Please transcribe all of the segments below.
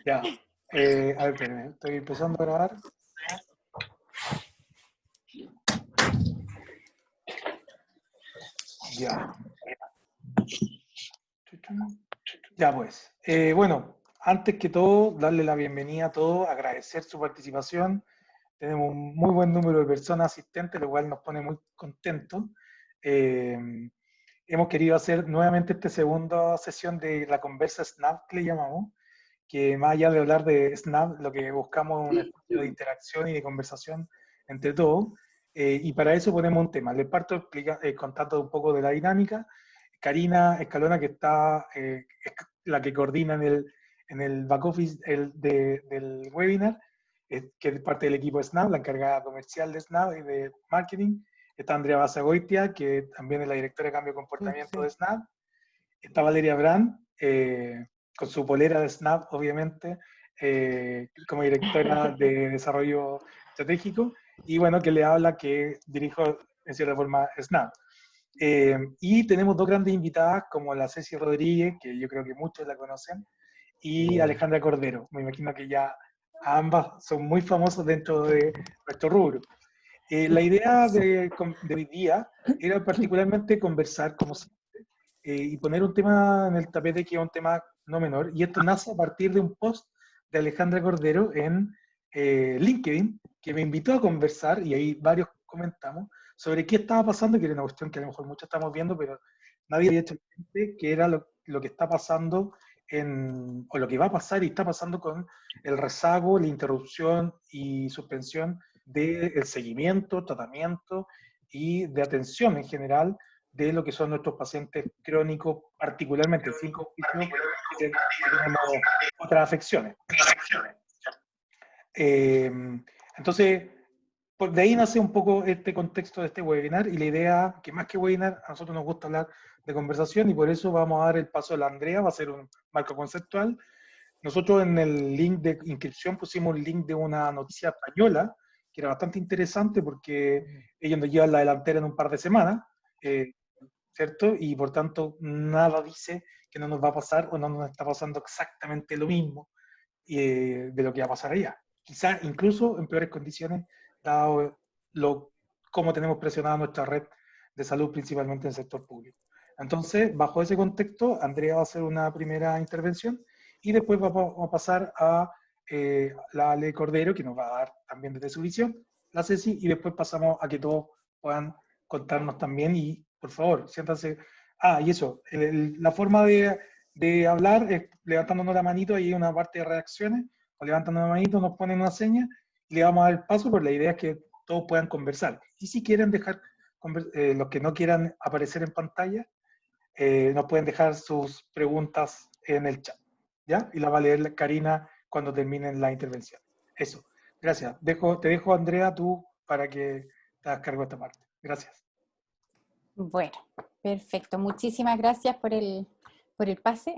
Ya. A ver, espérenme, estoy empezando a grabar. Ya. Ya pues. Bueno, antes que todo, darle la bienvenida a todos, agradecer su participación. Tenemos un muy buen número de personas asistentes, lo cual nos pone muy contentos. Eh, Hemos querido hacer nuevamente esta segunda sesión de la conversa Snap, que le llamamos, que más allá de hablar de Snap, lo que buscamos es un espacio de interacción y de conversación entre todos. Y para eso ponemos un tema. Les parto contando un poco de la dinámica. Karina Escalona, que está, es la que coordina en el back office del webinar, que es parte del equipo de Snap, la encargada comercial de Snap y de marketing. Está Andrea Basagoitia, que también es la directora de cambio de comportamiento de Snap. Está Valeria Brand, con su polera de Snap, obviamente, como directora de desarrollo estratégico. Y bueno, que le habla, que dirijo en cierta forma Snap. Y tenemos dos grandes invitadas, como la Ceci Rodríguez, que yo creo que muchos la conocen, y Alejandra Cordero. Me imagino que ya ambas son muy famosas dentro de nuestro rubro. La idea de hoy día era particularmente conversar, como siempre, y poner un tema en el tapete que es un tema no menor, y esto nace a partir de un post de Alejandra Cordero en LinkedIn, que me invitó a conversar, y ahí varios comentamos, sobre qué estaba pasando, que era una cuestión que a lo mejor muchos estamos viendo, pero nadie había hecho mente, que era lo que está pasando o lo que va a pasar y está pasando con el rezago, la interrupción y suspensión del seguimiento, tratamiento y de atención en general de lo que son nuestros pacientes crónicos, particularmente sin condición, que tenemos otras afecciones. Eh, entonces, de ahí nace un poco este contexto de este webinar, y la idea, que más que webinar, a nosotros nos gusta hablar de conversación, y por eso vamos a dar el paso a la Andrea, va a ser un marco conceptual. Nosotros en el link de inscripción pusimos el link de una noticia española, que era bastante interesante porque ellos nos llevan la delantera en un par de semanas, ¿cierto? Y por tanto nada dice que no nos va a pasar o no nos está pasando exactamente lo mismo de lo que va a pasar allá. Quizás incluso en peores condiciones, dado cómo tenemos presionada nuestra red de salud, principalmente en el sector público. Entonces, bajo ese contexto, Andrea va a hacer una primera intervención y después vamos a pasar a la Ale Cordero, que nos va a dar también desde su visión, la Ceci, y después pasamos a que todos puedan contarnos también. Y por favor, siéntanse. Y eso, la forma de hablar es levantándonos la manito, ahí hay una parte de reacciones, o levantando la manito, nos ponen una seña y le vamos a dar el paso, pero la idea es que todos puedan conversar. Y si quieren dejar, los que no quieran aparecer en pantalla, nos pueden dejar sus preguntas en el chat, ¿ya? Y la va a leer Karina cuando terminen la intervención. Eso, gracias. Te dejo, Andrea, tú, para que te hagas cargo de esta parte. Gracias. Bueno, perfecto. Muchísimas gracias por el pase.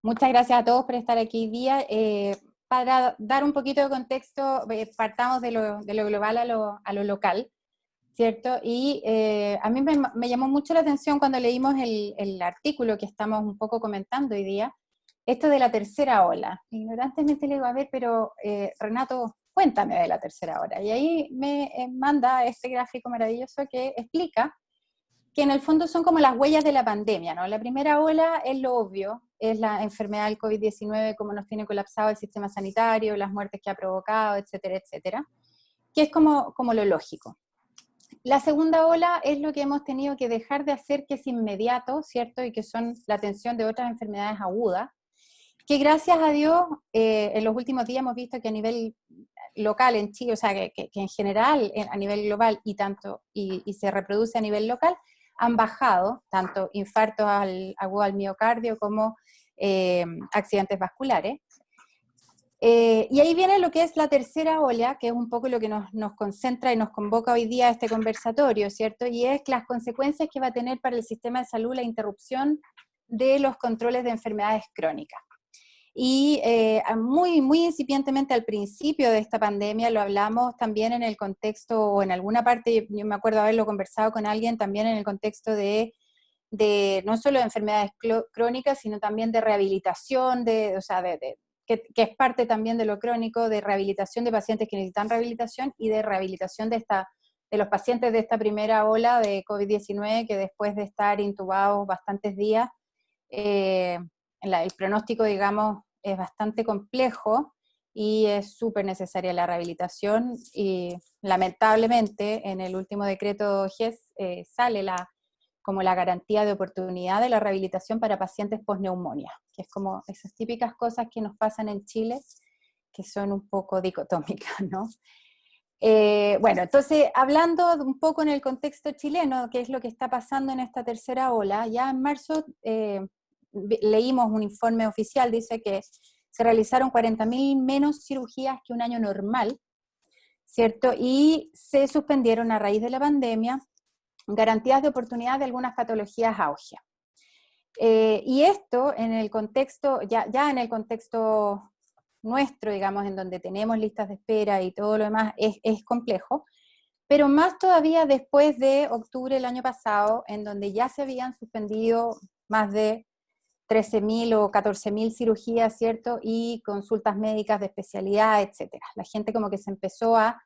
Muchas gracias a todos por estar aquí hoy día. Para dar un poquito de contexto, partamos de lo global a lo local, ¿cierto? Y a mí me llamó mucho la atención cuando leímos el artículo que estamos un poco comentando hoy día, esto de la tercera ola. Ignorantemente le digo, a ver, pero Renato, cuéntame de la tercera ola. Y ahí me manda este gráfico maravilloso que explica que en el fondo son como las huellas de la pandemia, ¿no? La primera ola es lo obvio, es la enfermedad del COVID-19, cómo nos tiene colapsado el sistema sanitario, las muertes que ha provocado, etcétera, etcétera, que es como lo lógico. La segunda ola es lo que hemos tenido que dejar de hacer, que es inmediato, ¿cierto? Y que son la atención de otras enfermedades agudas, que gracias a Dios en los últimos días hemos visto que a nivel local en Chile, o sea, que en general a nivel global y se reproduce a nivel local, han bajado tanto infartos agudos al miocardio como accidentes vasculares. Y ahí viene lo que es la tercera ola, que es un poco lo que nos concentra y nos convoca hoy día a este conversatorio, ¿cierto? Y es las consecuencias que va a tener para el sistema de salud la interrupción de los controles de enfermedades crónicas. Y muy, muy incipientemente al principio de esta pandemia lo hablamos también en el contexto, o en alguna parte, yo me acuerdo haberlo conversado con alguien también en el contexto de no solo de enfermedades crónicas, sino también de rehabilitación, que es parte también de lo crónico, de rehabilitación de pacientes que necesitan rehabilitación y de rehabilitación de los pacientes de esta primera ola de COVID-19 que después de estar intubados bastantes días, el pronóstico, digamos, es bastante complejo y es súper necesaria la rehabilitación y lamentablemente en el último decreto GES sale como la garantía de oportunidad de la rehabilitación para pacientes post-neumonía, que es como esas típicas cosas que nos pasan en Chile, que son un poco dicotómicas, ¿no? Bueno, entonces, hablando un poco en el contexto chileno, qué es lo que está pasando en esta tercera ola, ya en marzo leímos un informe oficial, dice que se realizaron 40.000 menos cirugías que un año normal, ¿cierto? Y se suspendieron a raíz de la pandemia garantías de oportunidad de algunas patologías auge. Y esto en el contexto, ya en el contexto nuestro, digamos, en donde tenemos listas de espera y todo lo demás, es complejo, pero más todavía después de octubre del año pasado, en donde ya se habían suspendido más de 13.000 o 14.000 cirugías, ¿cierto? Y consultas médicas de especialidad, etcétera. La gente como que se empezó a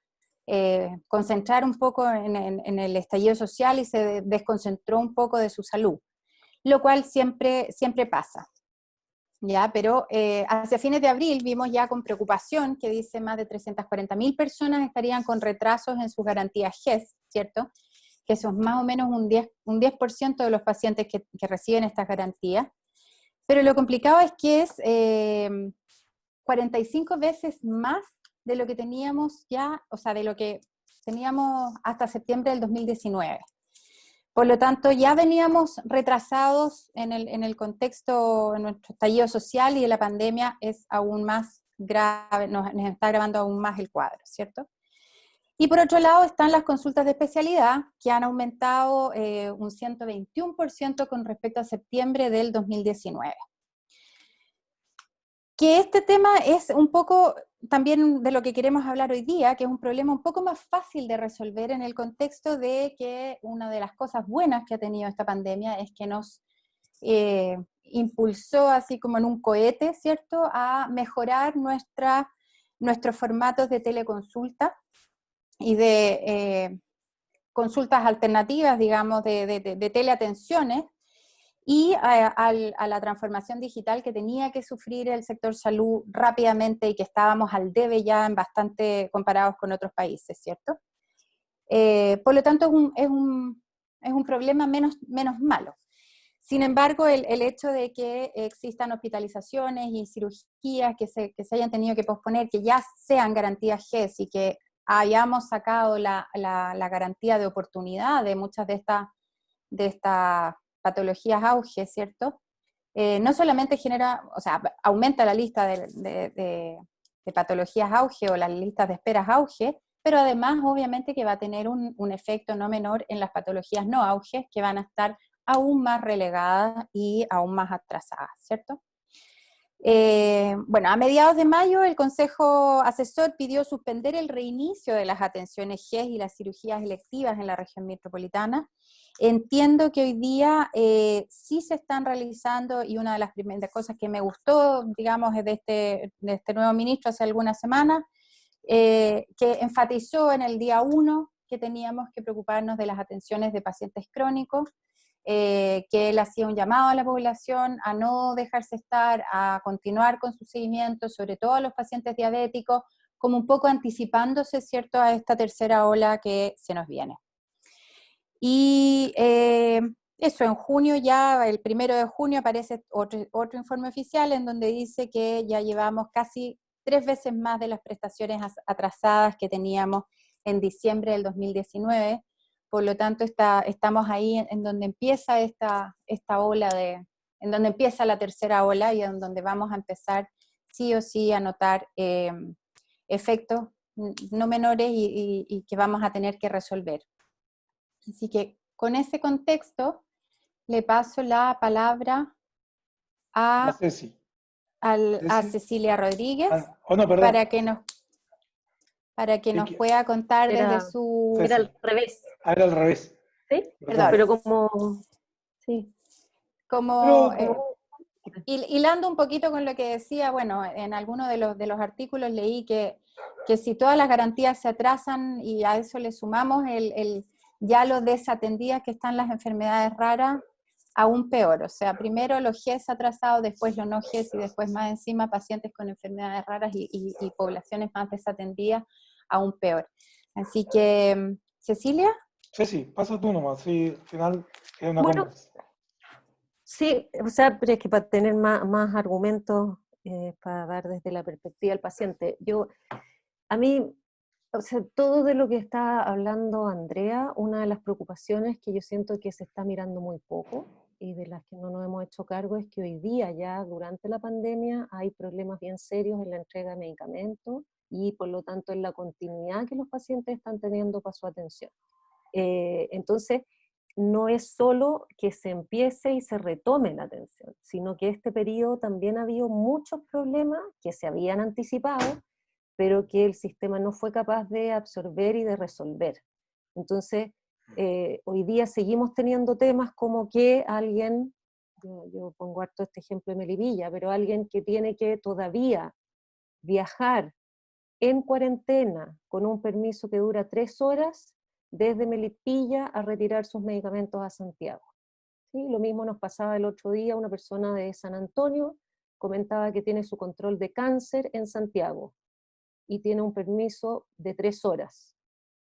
concentrar un poco en el estallido social y se desconcentró un poco de su salud, lo cual siempre pasa. ¿Ya? Pero hacia fines de abril vimos ya con preocupación que dice más de 340.000 personas estarían con retrasos en sus garantías GES, ¿cierto? Que eso es más o menos un 10% de los pacientes que reciben estas garantías. Pero lo complicado es que es 45 veces más de lo que teníamos ya, o sea, de lo que teníamos hasta septiembre del 2019. Por lo tanto, ya veníamos retrasados en el contexto, en nuestro estallido social, y de la pandemia es aún más grave, nos está agravando aún más el cuadro, ¿cierto? Y por otro lado están las consultas de especialidad, que han aumentado un 121% con respecto a septiembre del 2019. Que este tema es un poco también de lo que queremos hablar hoy día, que es un problema un poco más fácil de resolver en el contexto de que una de las cosas buenas que ha tenido esta pandemia es que nos impulsó así como en un cohete, ¿cierto?, a mejorar nuestros formatos de teleconsulta y de consultas alternativas, digamos, de teleatenciones, y a la transformación digital que tenía que sufrir el sector salud rápidamente y que estábamos al debe ya en bastante comparados con otros países, ¿cierto? Por lo tanto, es un problema menos malo. Sin embargo, el hecho de que existan hospitalizaciones y cirugías que se hayan tenido que posponer, que ya sean garantías GES y que hayamos sacado la garantía de oportunidad de muchas de estas patologías auge, ¿cierto? No solamente aumenta la lista de patologías auge o las listas de esperas auge, pero además obviamente que va a tener un efecto no menor en las patologías no auge, que van a estar aún más relegadas y aún más atrasadas, ¿cierto? Bueno, a mediados de mayo el Consejo Asesor pidió suspender el reinicio de las atenciones GES y las cirugías electivas en la región metropolitana. Entiendo que hoy día sí se están realizando, y una de las primeras cosas que me gustó, digamos, de este nuevo ministro hace algunas semanas, que enfatizó en el día 1 que teníamos que preocuparnos de las atenciones de pacientes crónicos, que él hacía un llamado a la población a no dejarse estar, a continuar con su seguimiento, sobre todo a los pacientes diabéticos, como un poco anticipándose, ¿cierto?, a esta tercera ola que se nos viene. Y eso, en junio ya, el 1 de junio, aparece otro informe oficial en donde dice que ya llevamos casi 3 veces más de las prestaciones atrasadas que teníamos en diciembre del 2019. Por lo tanto, estamos ahí en donde empieza esta ola en donde empieza la tercera ola y en donde vamos a empezar sí o sí a notar efectos no menores y que vamos a tener que resolver. Así que con ese contexto le paso la palabra a Cecilia Rodríguez no, para que nos pueda contar desde su... Era al revés. Era al revés. ¿Sí? Perdón. Pero como... Sí. Como, Pero como hilando un poquito con lo que decía, bueno, en alguno de los artículos leí que si todas las garantías se atrasan y a eso le sumamos ya lo desatendidas que están las enfermedades raras, aún peor. O sea, primero los GES atrasados, después los no GES y después más encima pacientes con enfermedades raras y poblaciones más desatendidas, aún peor. Así que, Cecilia. Ceci, pasa tú nomás, sí, al final es una bueno, conversa. sí, o sea, pero es que para tener más argumentos, para dar desde la perspectiva del paciente, a mí, o sea, todo de lo que está hablando Andrea, una de las preocupaciones que yo siento que se está mirando muy poco y de las que no nos hemos hecho cargo es que hoy día ya durante la pandemia hay problemas bien serios en la entrega de medicamentos y por lo tanto en la continuidad que los pacientes están teniendo para su atención. Entonces, no es solo que se empiece y se retome la atención, sino que este periodo también ha habido muchos problemas que se habían anticipado, pero que el sistema no fue capaz de absorber y de resolver. Entonces, hoy día seguimos teniendo temas como que alguien, yo pongo harto este ejemplo de Melipilla, pero alguien que tiene que todavía viajar en cuarentena con un permiso que dura 3 horas desde Melipilla a retirar sus medicamentos a Santiago. ¿Sí? Lo mismo nos pasaba el otro día, una persona de San Antonio comentaba que tiene su control de cáncer en Santiago y tiene un permiso de 3 horas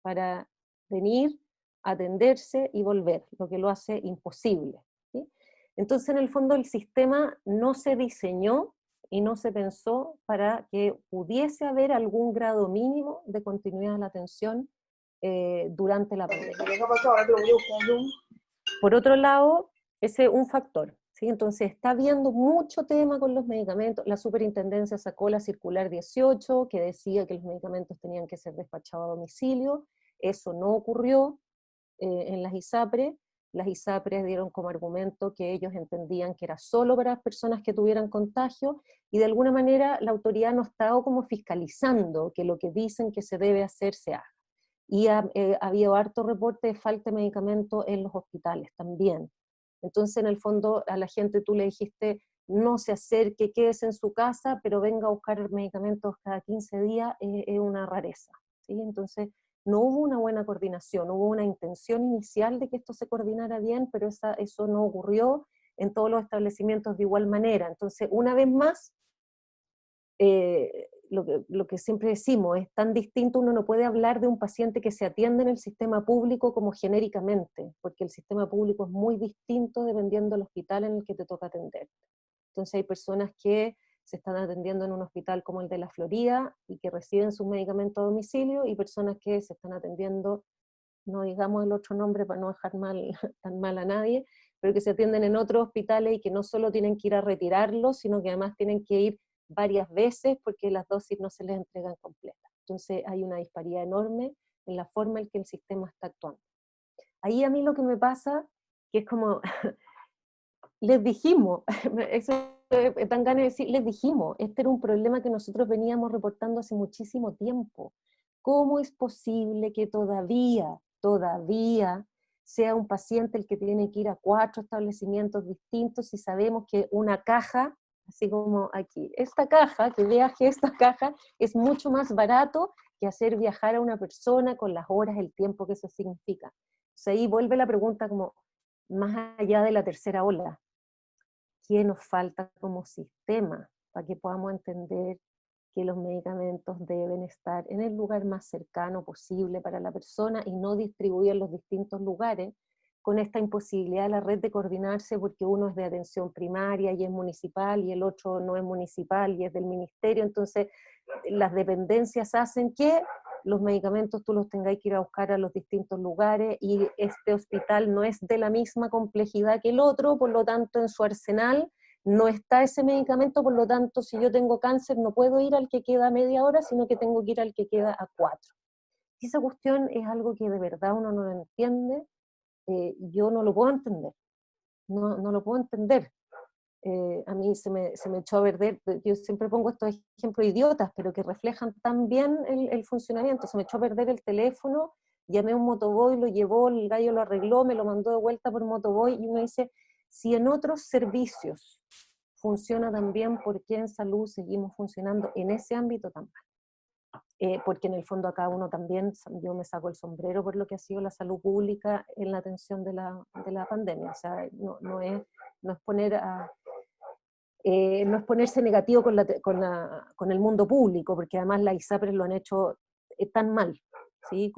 para venir, atenderse y volver, lo que lo hace imposible. ¿Sí? Entonces, en el fondo, el sistema no se diseñó y no se pensó para que pudiese haber algún grado mínimo de continuidad de la atención durante la pandemia. Por otro lado, ese es un factor. ¿Sí? Entonces está habiendo mucho tema con los medicamentos. La superintendencia sacó la circular 18 que decía que los medicamentos tenían que ser despachados a domicilio. Eso no ocurrió en las ISAPRES. Las ISAPRES dieron como argumento que ellos entendían que era solo para las personas que tuvieran contagio y de alguna manera la autoridad no ha estado como fiscalizando que lo que dicen que se debe hacer se haga. Y ha habido harto reporte de falta de medicamentos en los hospitales también. Entonces, en el fondo, a la gente tú le dijiste, no se acerque, quédese en su casa, pero venga a buscar medicamentos cada 15 días, es una rareza. ¿Sí? Entonces, no hubo una buena coordinación, hubo una intención inicial de que esto se coordinara bien, pero eso no ocurrió en todos los establecimientos de igual manera. Entonces, una vez más, lo que siempre decimos, es tan distinto, uno no puede hablar de un paciente que se atiende en el sistema público como genéricamente, porque el sistema público es muy distinto dependiendo del hospital en el que te toca atender. Entonces hay personas que se están atendiendo en un hospital como el de la Florida y que reciben sus medicamentos a domicilio, y personas que se están atendiendo, no digamos el otro nombre para no dejar tan mal a nadie, pero que se atienden en otros hospitales y que no solo tienen que ir a retirarlos, sino que además tienen que ir varias veces porque las dosis no se les entregan completas. Entonces hay una disparidad enorme en la forma en que el sistema está actuando. Ahí a mí lo que me pasa, que es como, les dijimos, eso dan ganas de decir, les dijimos, este era un problema que nosotros veníamos reportando hace muchísimo tiempo. ¿Cómo es posible que todavía sea un paciente el que tiene que ir a 4 establecimientos distintos si sabemos que una caja, así como aquí, esta caja, que viaje esta caja, es mucho más barato que hacer viajar a una persona con las horas, el tiempo que eso significa? O sea, ahí vuelve la pregunta como, más allá de la tercera ola, ¿qué nos falta como sistema para que podamos entender que los medicamentos deben estar en el lugar más cercano posible para la persona y no distribuir en los distintos lugares, con esta imposibilidad de la red de coordinarse porque uno es de atención primaria y es municipal y el otro no es municipal y es del ministerio? Entonces las dependencias hacen que los medicamentos tú los tengáis que ir a buscar a los distintos lugares y este hospital no es de la misma complejidad que el otro, por lo tanto en su arsenal no está ese medicamento, por lo tanto si yo tengo cáncer no puedo ir al que queda a media hora, sino que tengo que ir al que queda a 4. Y esa cuestión es algo que de verdad uno no lo entiende, yo no lo puedo entender, no lo puedo entender. A mí se me echó a perder, yo siempre pongo estos ejemplos idiotas, pero que reflejan tan bien el funcionamiento. Se me echó a perder el teléfono, llamé a un motoboy, lo llevó, el gallo lo arregló, me lo mandó de vuelta por motoboy, y uno dice, Si en otros servicios funciona tan bien, ¿por qué en salud seguimos funcionando en ese ámbito tan mal? Porque en el fondo acá uno también, yo me saco el sombrero por lo que ha sido la salud pública en la atención de la pandemia. O sea, no es poner no es ponerse negativo con el mundo público, porque además las ISAPRES lo han hecho tan mal, ¿sí?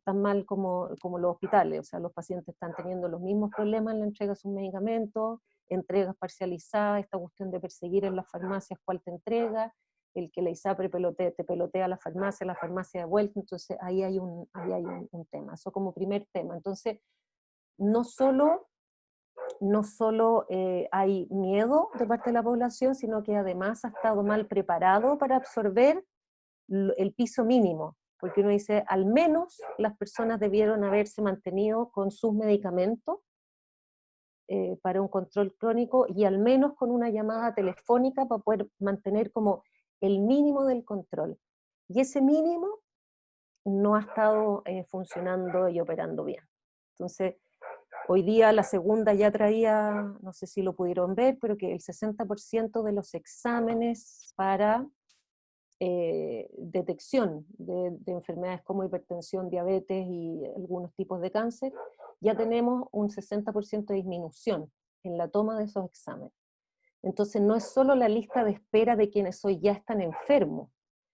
Tan mal como los hospitales. O sea, los pacientes están teniendo los mismos problemas en la entrega de sus medicamentos, entregas parcializadas, esta cuestión de perseguir en las farmacias cuál te entrega, el que la ISAPRE te pelotea a la farmacia de vuelta. Entonces ahí hay un tema, eso como primer tema. Entonces, no solo hay miedo de parte de la población, sino que además ha estado mal preparado para absorber el piso mínimo, porque uno dice, al menos las personas debieron haberse mantenido con sus medicamentos para un control crónico, y al menos con una llamada telefónica para poder mantener como el mínimo del control. Y ese mínimo no ha estado funcionando y operando bien. Entonces, hoy día la segunda ya traía, no sé si lo pudieron ver, pero que el 60% de los exámenes para detección de enfermedades como hipertensión, diabetes y algunos tipos de cáncer, ya tenemos un 60% de disminución en la toma de esos exámenes. Entonces no es solo la lista de espera de quienes hoy ya están enfermos,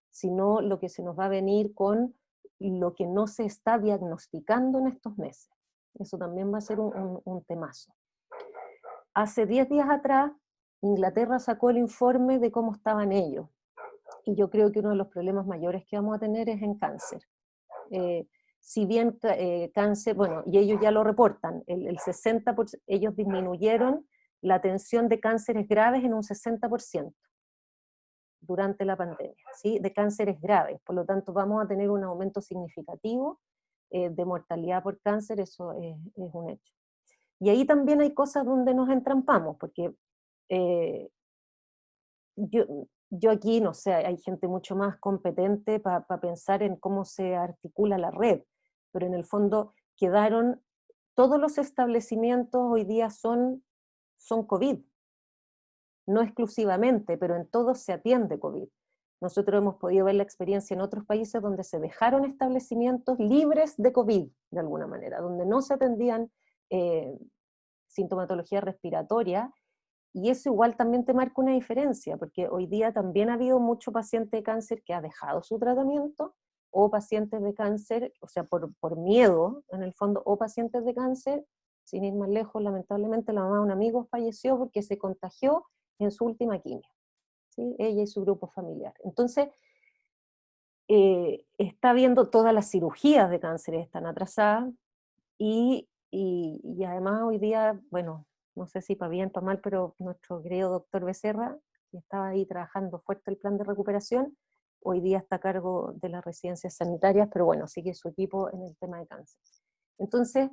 sino lo que se nos va a venir con lo que no se está diagnosticando en estos meses. Eso también va a ser un temazo. Hace 10 días atrás, Inglaterra sacó el informe de cómo estaban ellos. Y yo creo que uno de los problemas mayores que vamos a tener es en cáncer. Si bien cáncer, bueno, y ellos ya lo reportan, el 60%, ellos disminuyeron la atención de cánceres graves en un 60% durante la pandemia, ¿sí? De cánceres graves. Por lo tanto, vamos a tener un aumento significativo de mortalidad por cáncer, eso es un hecho. Y ahí también hay cosas donde nos entrampamos, porque yo aquí, no sé, hay gente mucho más competente para pensar en cómo se articula la red, pero en el fondo quedaron, todos los establecimientos hoy día son COVID, no exclusivamente, pero en todos se atiende COVID. Nosotros hemos podido ver la experiencia en otros países donde se dejaron establecimientos libres de COVID, de alguna manera, donde no se atendían sintomatología respiratoria, y eso igual también te marca una diferencia, porque hoy día también ha habido mucho paciente de cáncer que ha dejado su tratamiento, o pacientes de cáncer, o sea, por miedo, en el fondo, o pacientes de cáncer, sin ir más lejos, lamentablemente la mamá de un amigo falleció porque se contagió en su última quimio, ¿sí? Ella y su grupo familiar. Entonces, está viendo todas las cirugías de cáncer están atrasadas, y además hoy día, bueno, no sé si para bien, para mal, pero nuestro querido doctor Becerra, que estaba ahí trabajando fuerte el plan de recuperación, hoy día está a cargo de las residencias sanitarias, pero bueno, sigue su equipo en el tema de cáncer. Entonces,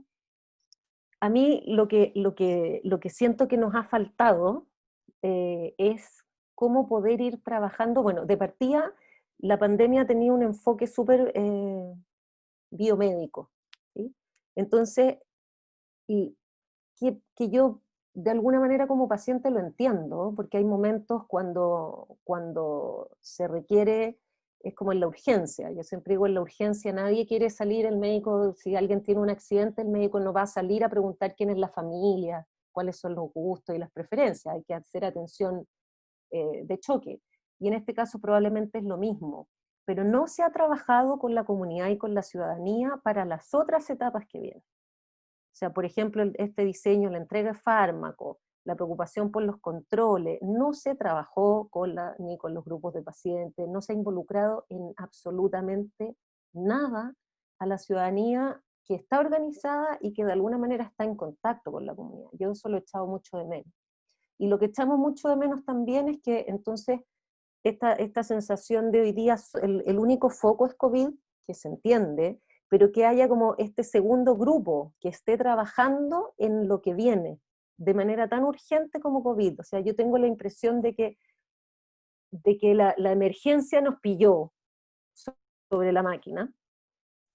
a mí lo que siento que nos ha faltado es cómo poder ir trabajando. Bueno, de partida, la pandemia tenía un enfoque súper biomédico, ¿sí? Entonces, y que yo de alguna manera como paciente lo entiendo, porque hay momentos cuando se requiere, es como en la urgencia, yo siempre digo en la urgencia, nadie quiere salir, el médico, si alguien tiene un accidente, el médico no va a salir a preguntar quién es la familia, cuáles son los gustos y las preferencias, hay que hacer atención de choque, y en este caso probablemente es lo mismo, pero no se ha trabajado con la comunidad y con la ciudadanía para las otras etapas que vienen. O sea, por ejemplo, este diseño, la entrega de fármacos, la preocupación por los controles, no se trabajó ni con los grupos de pacientes, no se ha involucrado en absolutamente nada a la ciudadanía que está organizada y que de alguna manera está en contacto con la comunidad. Yo eso lo he echado mucho de menos. Y lo que echamos mucho de menos también es que entonces esta sensación de hoy día, el único foco es COVID, que se entiende, pero que haya como este segundo grupo que esté trabajando en lo que viene, de manera tan urgente como COVID. O sea, yo tengo la impresión de que la emergencia nos pilló sobre la máquina,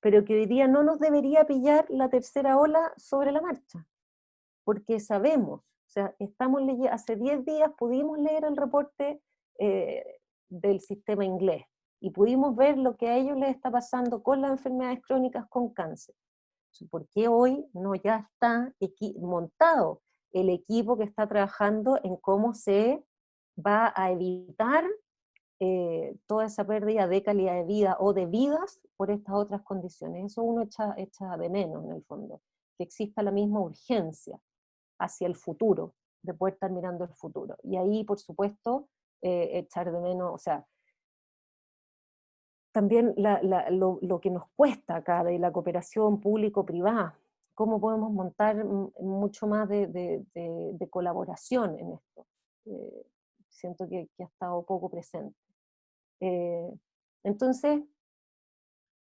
pero que hoy día no nos debería pillar la tercera ola sobre la marcha, porque sabemos O sea, hace 10 días pudimos leer el reporte del sistema inglés y pudimos ver lo que a ellos les está pasando con las enfermedades crónicas, con cáncer. ¿Por qué hoy no ya está montado el equipo que está trabajando en cómo se va a evitar toda esa pérdida de calidad de vida o de vidas por estas otras condiciones? Eso uno echa de menos en el fondo, que exista la misma urgencia hacia el futuro, de poder estar mirando el futuro. Y ahí, por supuesto, echar de menos, o sea, también lo que nos cuesta acá de la cooperación público-privada, cómo podemos montar mucho más de colaboración en esto. Siento que ha estado poco presente. Entonces,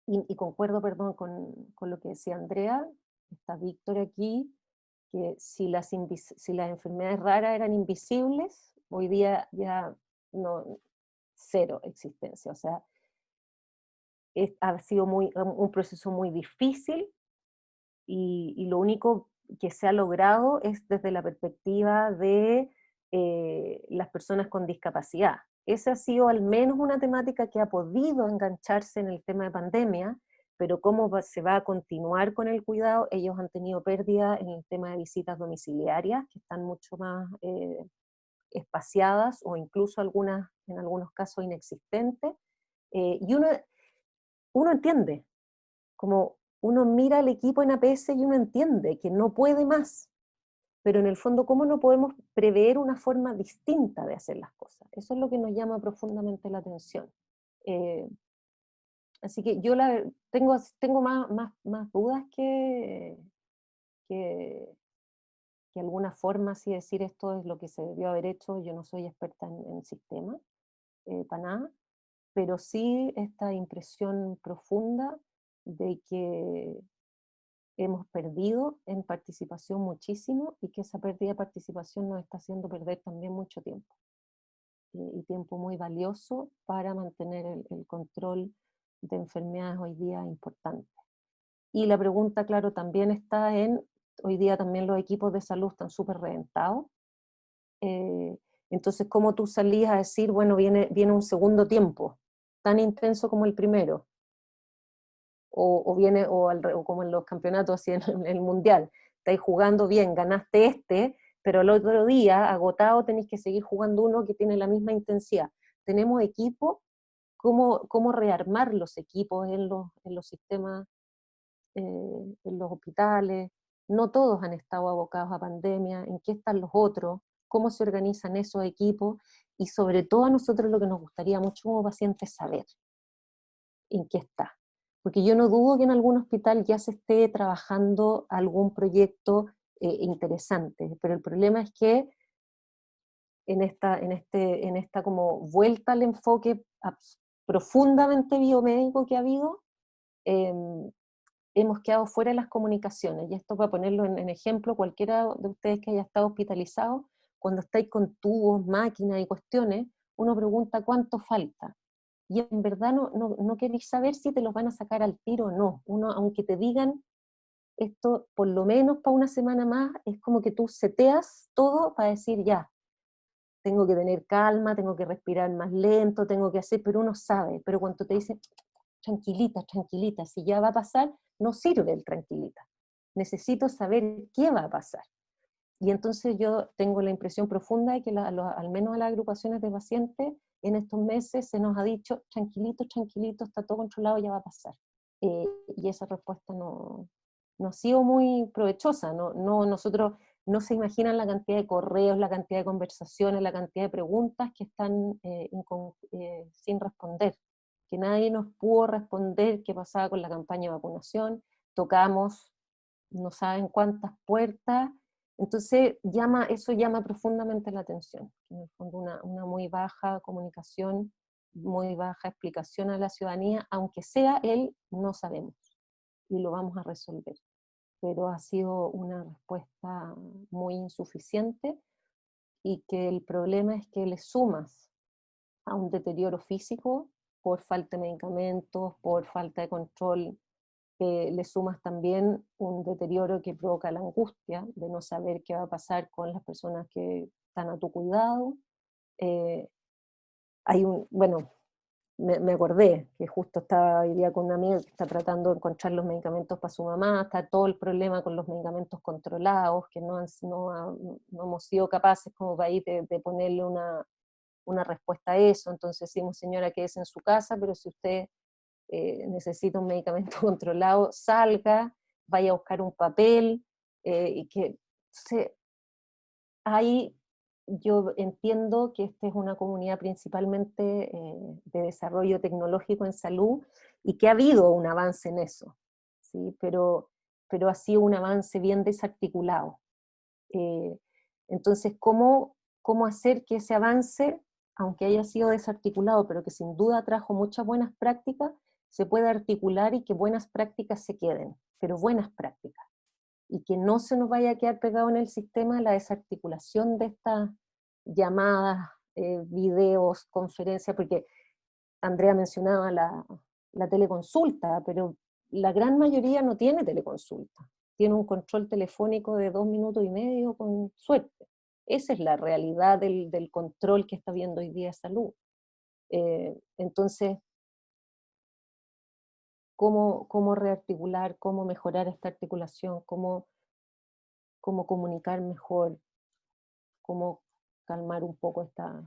y concuerdo, perdón, con lo que decía Andrea, está Víctor aquí, que si las enfermedades raras eran invisibles, hoy día ya no, cero existencia. O sea, ha sido un proceso muy difícil y lo único que se ha logrado es desde la perspectiva de las personas con discapacidad. Esa ha sido al menos una temática que ha podido engancharse en el tema de pandemia, pero cómo se va a continuar con el cuidado. Ellos han tenido pérdida en el tema de visitas domiciliarias, que están mucho más espaciadas o incluso en algunos casos inexistentes. Y uno entiende, como uno mira al equipo en APS y uno entiende que no puede más, pero en el fondo, ¿cómo no podemos prever una forma distinta de hacer las cosas? Eso es lo que nos llama profundamente la atención. Así que yo tengo más dudas que alguna forma, así decir esto es lo que se debió haber hecho. Yo no soy experta en sistemas, para nada, pero sí esta impresión profunda de que hemos perdido en participación muchísimo y que esa pérdida de participación nos está haciendo perder también mucho tiempo. Y tiempo muy valioso para mantener el control de enfermedades hoy día importantes. Y la pregunta, claro, también está hoy día también los equipos de salud están súper reventados. Entonces, ¿cómo tú salías a decir, bueno, viene un segundo tiempo, tan intenso como el primero? O como en los campeonatos, así en el mundial, estáis jugando bien, ganaste pero el otro día, agotado, tenéis que seguir jugando uno que tiene la misma intensidad. Tenemos equipos, cómo rearmar los equipos en los sistemas, en los hospitales. No todos han estado abocados a pandemia, en qué están los otros, cómo se organizan esos equipos, y sobre todo a nosotros lo que nos gustaría mucho como pacientes saber en qué está. Porque yo no dudo que en algún hospital ya se esté trabajando algún proyecto interesante, pero el problema es que en esta como vuelta al enfoque profundamente biomédico que ha habido, hemos quedado fuera de las comunicaciones. Y esto, para ponerlo en ejemplo, cualquiera de ustedes que haya estado hospitalizado, cuando estáis con tubos, máquinas y cuestiones, uno pregunta cuánto falta. Y en verdad no queréis saber si te los van a sacar al tiro o no. Uno, aunque te digan esto por lo menos para una semana más, es como que tú seteas todo para decir ya, tengo que tener calma, tengo que respirar más lento, tengo que hacer, pero uno sabe. Pero cuando te dicen tranquilita, tranquilita, si ya va a pasar, no sirve el tranquilita. Necesito saber qué va a pasar. Y entonces yo tengo la impresión profunda de que al menos a las agrupaciones de pacientes en estos meses se nos ha dicho, tranquilito, tranquilito, está todo controlado, ya va a pasar. Y esa respuesta no ha sido muy provechosa. Nosotros no se imaginan la cantidad de correos, la cantidad de conversaciones, la cantidad de preguntas que están sin responder, que nadie nos pudo responder qué pasaba con la campaña de vacunación. Tocamos no saben cuántas puertas. Entonces eso llama profundamente la atención, en el fondo una muy baja comunicación, muy baja explicación a la ciudadanía, aunque sea no sabemos y lo vamos a resolver. Pero ha sido una respuesta muy insuficiente, y que el problema es que le sumas a un deterioro físico por falta de medicamentos, por falta de control le sumas también un deterioro que provoca la angustia de no saber qué va a pasar con las personas que están a tu cuidado. Bueno, me acordé que justo estaba hoy día con una amiga que está tratando de encontrar los medicamentos para su mamá, está todo el problema con los medicamentos controlados, que no hemos sido capaces como país de ponerle una respuesta a eso. Entonces decimos, señora, quédese en su casa, pero si usted necesita un medicamento controlado, salga, vaya a buscar un papel, y que ahí yo entiendo que esta es una comunidad principalmente de desarrollo tecnológico en salud y que ha habido un avance en eso, ¿sí? Pero ha sido un avance bien desarticulado. Entonces, ¿cómo hacer que ese avance, aunque haya sido desarticulado, pero que sin duda trajo muchas buenas prácticas, se pueda articular y que buenas prácticas se queden, pero buenas prácticas? Y que no se nos vaya a quedar pegado en el sistema la desarticulación de estas llamadas, videos, conferencias, porque Andrea mencionaba la teleconsulta, pero la gran mayoría no tiene teleconsulta, tiene un control telefónico de 2 minutos y medio con suerte. Esa es la realidad del control que está viendo hoy día salud. Entonces, ¿cómo rearticular, cómo mejorar esta articulación, cómo comunicar mejor, cómo calmar un poco esta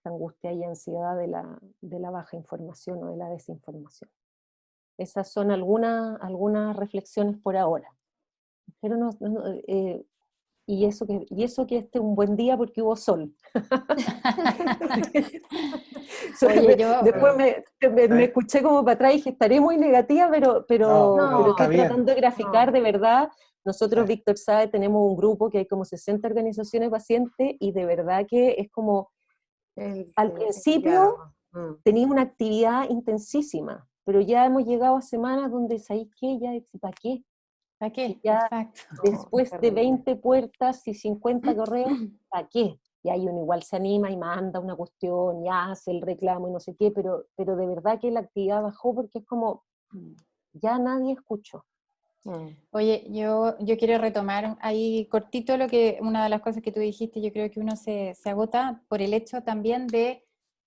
angustia y ansiedad de la baja información o de la desinformación? Esas son algunas reflexiones por ahora. Pero y eso que este es un buen día porque hubo sol. Oye, Después me escuché como para atrás y dije, estaré muy negativa, pero No, está estoy bien. tratando de graficar de verdad. Nosotros, Sí. Víctor sabe, tenemos un grupo que hay como 60 organizaciones pacientes y de verdad que es como, al principio tenía una actividad intensísima, pero ya hemos llegado a semanas donde, ¿sabéis qué? Ya, ¿para qué? ¿para qué? Ya Exacto. después de 20 puertas y 50 correos, ¿para qué? Y ahí uno igual se anima y manda una cuestión y hace el reclamo y no sé qué, pero de verdad que la actividad bajó porque es como, ya nadie escuchó. Oye, yo quiero retomar ahí cortito una de las cosas que tú dijiste. Yo creo que uno se agota por el hecho también de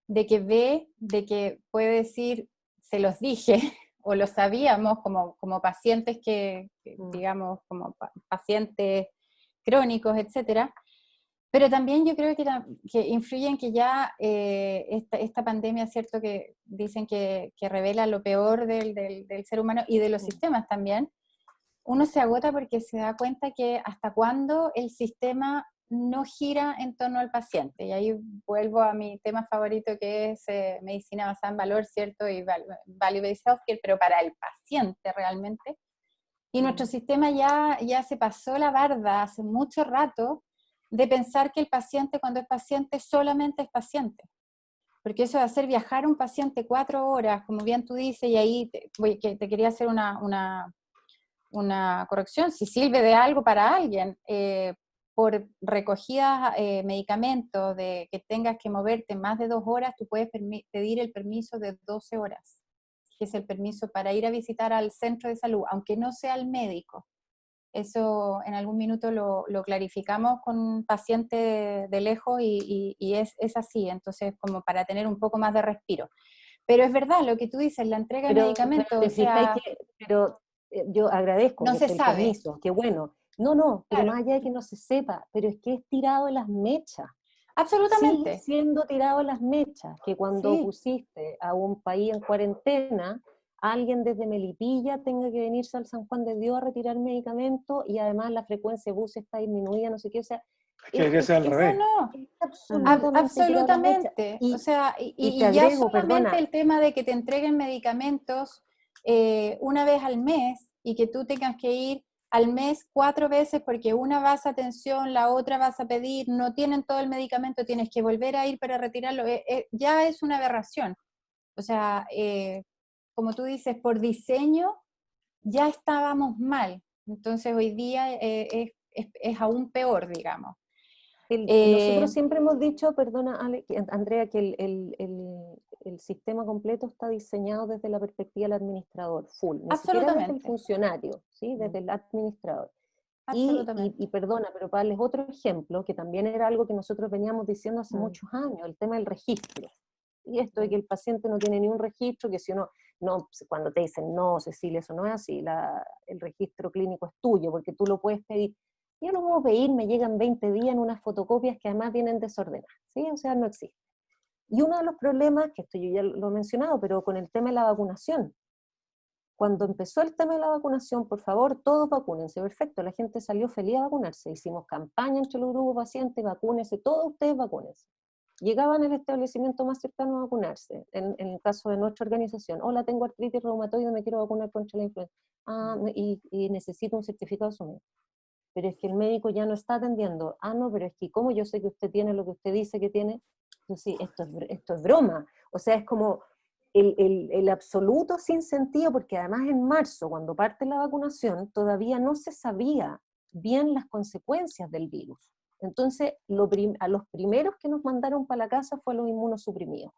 que puede decir, se los dije, o lo sabíamos como pacientes digamos, como pacientes crónicos, etcétera. Pero también yo creo que influye en que ya esta pandemia, cierto, que dicen que revela lo peor del ser humano y de los sistemas también. Uno se agota porque se da cuenta que hasta cuándo el sistema no gira en torno al paciente. Y ahí vuelvo a mi tema favorito, que es medicina basada en valor, ¿cierto? Y value-based healthcare, pero para el paciente realmente. Y nuestro sistema ya se pasó la barda hace mucho rato de pensar que el paciente, cuando es paciente, solamente es paciente. Porque eso de hacer viajar a un paciente 4 horas, como bien tú dices, y ahí te quería hacer una corrección, si sirve de algo para alguien, por recogidas medicamentos de que tengas que moverte más de 2 horas, tú puedes pedir el permiso de 12 horas, que es el permiso para ir a visitar al centro de salud, aunque no sea el médico. Eso en algún minuto lo clarificamos con un paciente de lejos y es así, entonces como para tener un poco más de respiro. Pero es verdad lo que tú dices, la entrega de medicamentos, te o sea, pero yo agradezco no que se esté el sabe. permiso, qué bueno. No, pero Claro. más allá de que no se sepa, pero es que es tirado en las mechas. Sigue Absolutamente. siendo tirado en las mechas, que cuando Sí. pusiste a un país en cuarentena, alguien desde Melipilla tenga que venirse al San Juan de Dios a retirar medicamentos y además la frecuencia de buses está disminuida, no sé qué, o sea, Es que debería ser al revés. No, es absolutamente tirado en las mechas. absolutamente. O sea, Y te y ya agrego, solamente perdona, el tema de que te entreguen medicamentos una vez al mes y que tú tengas que ir al mes 4 veces porque una vas a atención, la otra vas a pedir, no tienen todo el medicamento, tienes que volver a ir para retirarlo, ya es una aberración. O sea, como tú dices, por diseño ya estábamos mal. Entonces hoy día es aún peor, digamos. nosotros siempre hemos dicho, perdona Andrea, que el sistema completo está diseñado desde la perspectiva del administrador, full, ni siquiera desde el Absolutamente, funcionario, ¿sí? Desde el administrador. absolutamente. Y perdona, pero para darles otro ejemplo, que también era algo que nosotros veníamos diciendo hace muchos años, el tema del registro. Y esto de que el paciente no tiene ni un registro, que si uno, no, cuando te dicen, no, Cecilia, eso no es así, el registro clínico es tuyo, porque tú lo puedes pedir. Yo lo puedo pedir, me llegan 20 días en unas fotocopias que además vienen desordenadas, ¿sí? O sea, no existe. Y uno de los problemas, que esto yo ya lo he mencionado, pero con el tema de la vacunación, cuando empezó el tema de la vacunación, por favor, todos vacúnense, perfecto, la gente salió feliz a vacunarse, hicimos campaña entre los grupos pacientes, vacúnense, todos ustedes vacúnense. Llegaban al establecimiento más cercano a vacunarse, en el caso de nuestra organización, hola, tengo artritis reumatoide, me quiero vacunar contra la influenza, y necesito un certificado de su médico. Pero es que el médico ya no está atendiendo, no, pero es que ¿cómo yo sé que usted tiene lo que usted dice que tiene? Entonces, esto es broma, o sea, es como el absoluto sinsentido, porque además en marzo, cuando parte la vacunación, todavía no se sabía bien las consecuencias del virus. Entonces, a los primeros que nos mandaron para la casa fue a los inmunosuprimidos.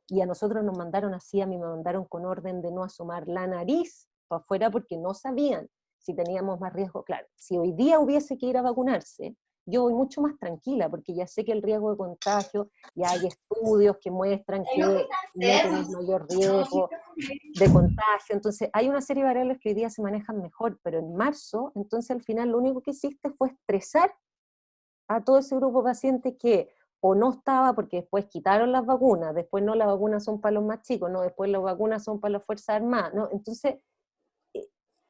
Y a nosotros nos mandaron así, a mí me mandaron con orden de no asomar la nariz para afuera porque no sabían si teníamos más riesgo. Claro, si hoy día hubiese que ir a vacunarse, yo voy mucho más tranquila porque ya sé que el riesgo de contagio, ya hay estudios que muestran que no tenés mayor riesgo de contagio, entonces hay una serie de variables que hoy día se manejan mejor, pero en marzo, entonces al final lo único que hiciste fue estresar a todo ese grupo de pacientes que o no estaba porque después quitaron las vacunas, después no, las vacunas son para los más chicos, no, después las vacunas son para las Fuerzas Armadas, ¿no? Entonces,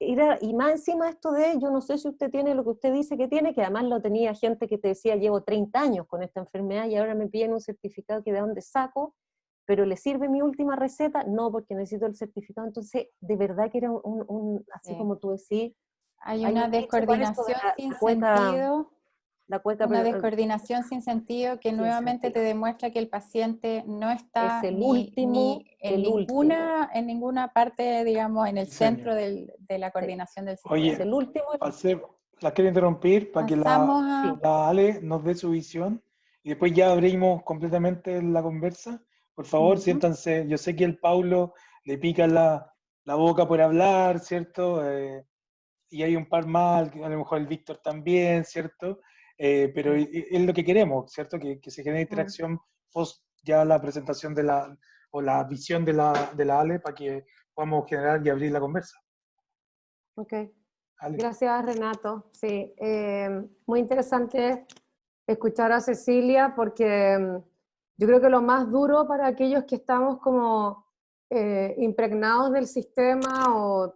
y más encima esto de, yo no sé si usted tiene lo que usted dice que tiene, que además lo tenía gente que te decía, llevo 30 años con esta enfermedad y ahora me piden un certificado que de dónde saco, pero ¿le sirve mi última receta? No, porque necesito el certificado. Entonces, de verdad que era así Sí. como tú decís, Hay hay una un dicho con esto de descoordinación sin la cueca, una descoordinación sin sentido que sin nuevamente te sentido. demuestra que el paciente no Es está el ni último, el último. en ninguna parte, digamos, en el Sí, centro señor. de la Sí, coordinación del es Oye, sistema. el último. la quiero interrumpir para que Pasamos Sí. a... la Ale nos dé su visión y después ya abrimos completamente la conversa. Por favor, Ujú. siéntanse. Yo sé que el Paulo le pica la boca por hablar, ¿cierto? Y hay un par más, a lo mejor el Víctor también, ¿cierto? Pero es lo que queremos, ¿cierto? Que se genere Mm. interacción post ya la presentación o la visión de la Ale para que podamos generar y abrir la conversa. Ok, Ale. gracias Renato. Sí, muy interesante escuchar a Cecilia porque yo creo que lo más duro para aquellos que estamos como impregnados del sistema o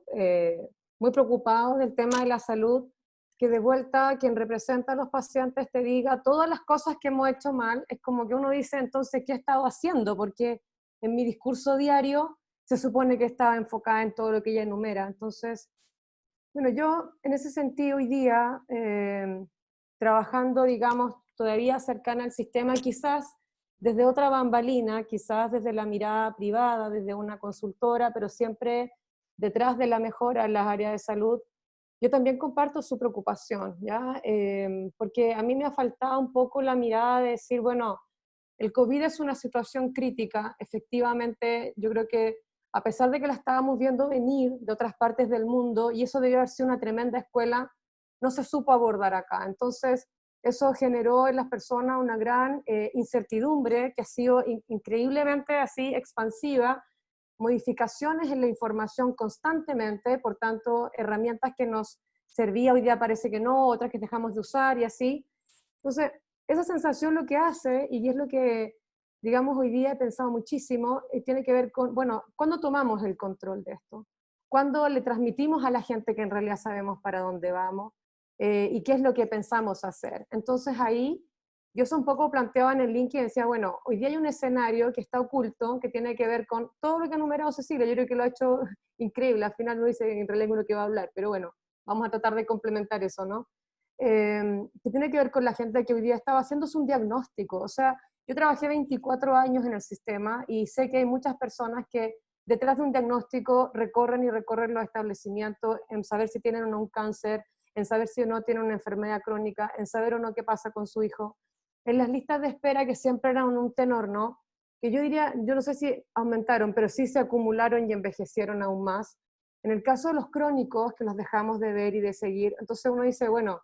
muy preocupados del tema de la salud, que de vuelta quien representa a los pacientes te diga todas las cosas que hemos hecho mal, es como que uno dice entonces, ¿qué he estado haciendo? Porque en mi discurso diario se supone que estaba enfocada en todo lo que ella enumera. Entonces, bueno, yo en ese sentido hoy día, trabajando, digamos, todavía cercana al sistema, quizás desde otra bambalina, quizás desde la mirada privada, desde una consultora, pero siempre detrás de la mejora en las áreas de salud, yo también comparto su preocupación, ¿ya? Porque a mí me ha faltado un poco la mirada de decir, bueno, el COVID es una situación crítica, efectivamente, yo creo que a pesar de que la estábamos viendo venir de otras partes del mundo, y eso debió haber sido una tremenda escuela, no se supo abordar acá. Entonces, eso generó en las personas una gran incertidumbre que ha sido increíblemente así expansiva, modificaciones en la información constantemente, por tanto, herramientas que nos servía hoy día parece que no, otras que dejamos de usar y así. Entonces, esa sensación lo que hace, y es lo que, digamos, hoy día he pensado muchísimo, tiene que ver con, bueno, ¿cuándo tomamos el control de esto? ¿Cuándo le transmitimos a la gente que en realidad sabemos para dónde vamos? ¿Y qué es lo que pensamos hacer? Entonces ahí, yo eso un poco planteaba en el link y decía, bueno, hoy día hay un escenario que está oculto, que tiene que ver con todo lo que ha enumerado Cecilia, yo creo que lo ha hecho increíble, al final no dice en realidad lo que va a hablar, pero bueno, vamos a tratar de complementar eso, ¿no? Que tiene que ver con la gente que hoy día estaba haciéndose un diagnóstico. O sea, yo trabajé 24 años en el sistema y sé que hay muchas personas que detrás de un diagnóstico recorren y recorren los establecimientos en saber si tienen o no un cáncer, en saber si o no tienen una enfermedad crónica, en saber o no qué pasa con su hijo. En las listas de espera que siempre eran un tenor, ¿no? que yo diría, yo no sé si aumentaron, pero sí se acumularon y envejecieron aún más. En el caso de los crónicos, que los dejamos de ver y de seguir, entonces uno dice, bueno,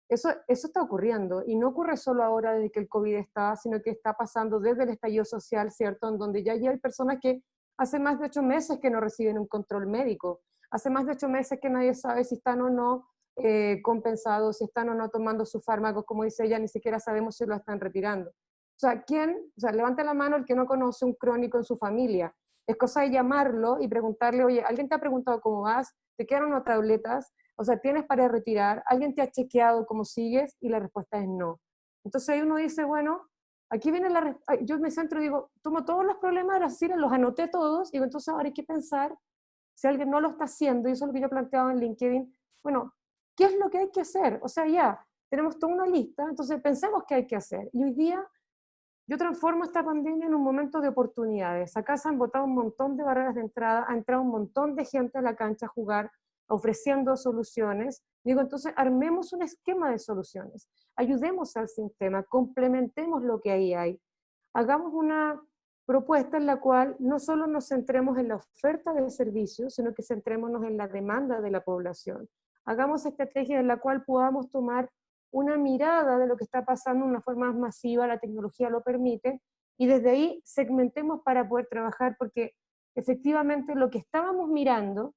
eso está ocurriendo, y no ocurre solo ahora desde que el COVID está, sino que está pasando desde el estallido social, ¿cierto? En donde ya hay personas que hace más de 8 meses que no reciben un control médico, hace más de 8 meses que nadie sabe si están o no compensados, si están o no tomando sus fármacos, como dice ella, ni siquiera sabemos si lo están retirando. O sea, levante la mano el que no conoce un crónico en su familia. Es cosa de llamarlo y preguntarle, oye, ¿alguien te ha preguntado cómo vas? ¿Te quedaron unas tabletas? O sea, ¿tienes para retirar? ¿Alguien te ha chequeado cómo sigues? Y la respuesta es no. Entonces ahí uno dice, bueno, aquí viene yo me centro y digo, tomo todos los problemas de la Cecilia, los anoté todos, y digo, entonces ahora hay que pensar, si alguien no lo está haciendo, y eso es lo que yo planteaba en LinkedIn, bueno, ¿qué es lo que hay que hacer? O sea, ya, tenemos toda una lista, entonces pensemos qué hay que hacer. Y hoy día yo transformo esta pandemia en un momento de oportunidades. Acá se han botado un montón de barreras de entrada, ha entrado un montón de gente a la cancha a jugar, ofreciendo soluciones. Digo, entonces armemos un esquema de soluciones, ayudemos al sistema, complementemos lo que ahí hay. Hagamos una propuesta en la cual no solo nos centremos en la oferta de servicios, sino que centrémonos en la demanda de la población. Hagamos estrategias en la cual podamos tomar una mirada de lo que está pasando de una forma más masiva, la tecnología lo permite, y desde ahí segmentemos para poder trabajar, porque efectivamente lo que estábamos mirando,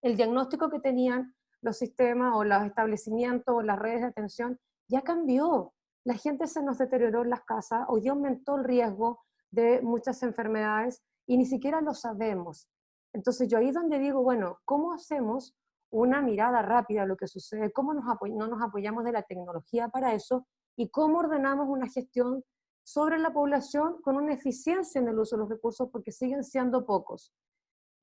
el diagnóstico que tenían los sistemas o los establecimientos o las redes de atención, ya cambió. La gente se nos deterioró en las casas, hoy día aumentó el riesgo de muchas enfermedades y ni siquiera lo sabemos. Entonces yo ahí es donde digo, bueno, ¿cómo hacemos una mirada rápida a lo que sucede? ¿Cómo no nos apoyamos de la tecnología para eso? ¿Y cómo ordenamos una gestión sobre la población con una eficiencia en el uso de los recursos, porque siguen siendo pocos?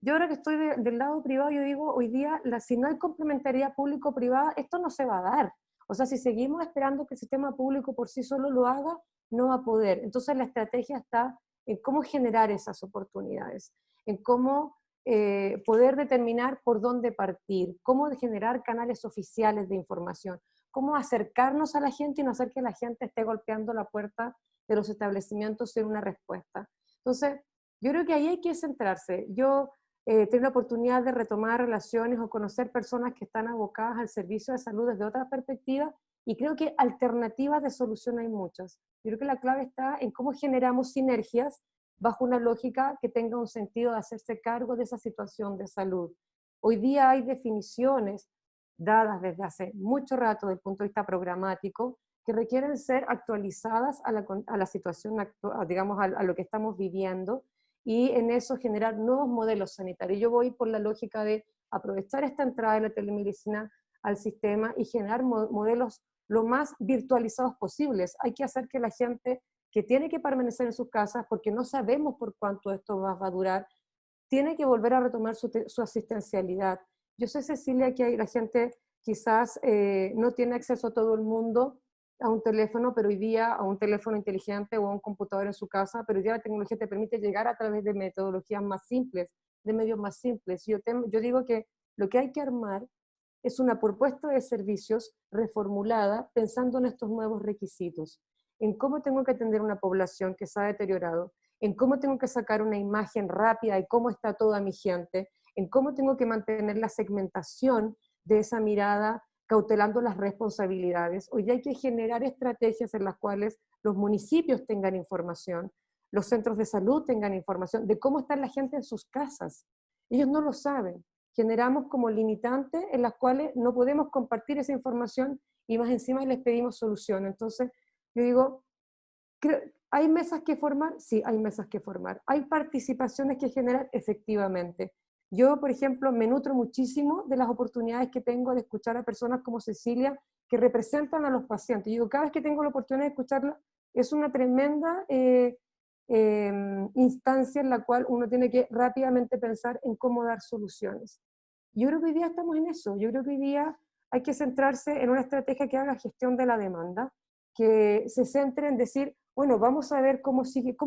Yo ahora que estoy del lado privado, yo digo, hoy día, si no hay complementariedad público-privada, esto no se va a dar. O sea, si seguimos esperando que el sistema público por sí solo lo haga, no va a poder. Entonces la estrategia está en cómo generar esas oportunidades, en cómo poder determinar por dónde partir, cómo generar canales oficiales de información, cómo acercarnos a la gente y no hacer que la gente esté golpeando la puerta de los establecimientos sin una respuesta. Entonces, yo creo que ahí hay que centrarse. Yo tener la oportunidad de retomar relaciones o conocer personas que están abocadas al servicio de salud desde otra perspectiva, y creo que alternativas de solución hay muchas. Yo creo que la clave está en cómo generamos sinergias bajo una lógica que tenga un sentido de hacerse cargo de esa situación de salud. Hoy día hay definiciones dadas desde hace mucho rato desde el punto de vista programático que requieren ser actualizadas a la situación actual, digamos, a lo que estamos viviendo, y en eso generar nuevos modelos sanitarios. Yo voy por la lógica de aprovechar esta entrada de la telemedicina al sistema y generar modelos lo más virtualizados posibles. Hay que hacer que la gente que tiene que permanecer en sus casas, porque no sabemos por cuánto esto va a durar, tiene que volver a retomar su asistencialidad. Yo sé, Cecilia, que la gente quizás no tiene acceso a todo el mundo a un teléfono, pero hoy día a un teléfono inteligente o a un computador en su casa, pero hoy día la tecnología te permite llegar a través de metodologías más simples, de medios más simples. Yo digo que lo que hay que armar es una propuesta de servicios reformulada pensando en estos nuevos requisitos, en cómo tengo que atender a una población que se ha deteriorado, en cómo tengo que sacar una imagen rápida de cómo está toda mi gente, en cómo tengo que mantener la segmentación de esa mirada, cautelando las responsabilidades. Hoy hay que generar estrategias en las cuales los municipios tengan información, los centros de salud tengan información de cómo está la gente en sus casas. Ellos no lo saben. Generamos como limitantes en las cuales no podemos compartir esa información y más encima les pedimos solución. Entonces, yo digo, ¿hay mesas que formar? Sí, hay mesas que formar. ¿Hay participaciones que generar? Efectivamente. Yo, por ejemplo, me nutro muchísimo de las oportunidades que tengo de escuchar a personas como Cecilia que representan a los pacientes. Yo digo, cada vez que tengo la oportunidad de escucharla, es una tremenda instancia en la cual uno tiene que rápidamente pensar en cómo dar soluciones. Yo creo que hoy día estamos en eso. Yo creo que hoy día hay que centrarse en una estrategia que haga gestión de la demanda, que se centre en decir, bueno, vamos a ver cómo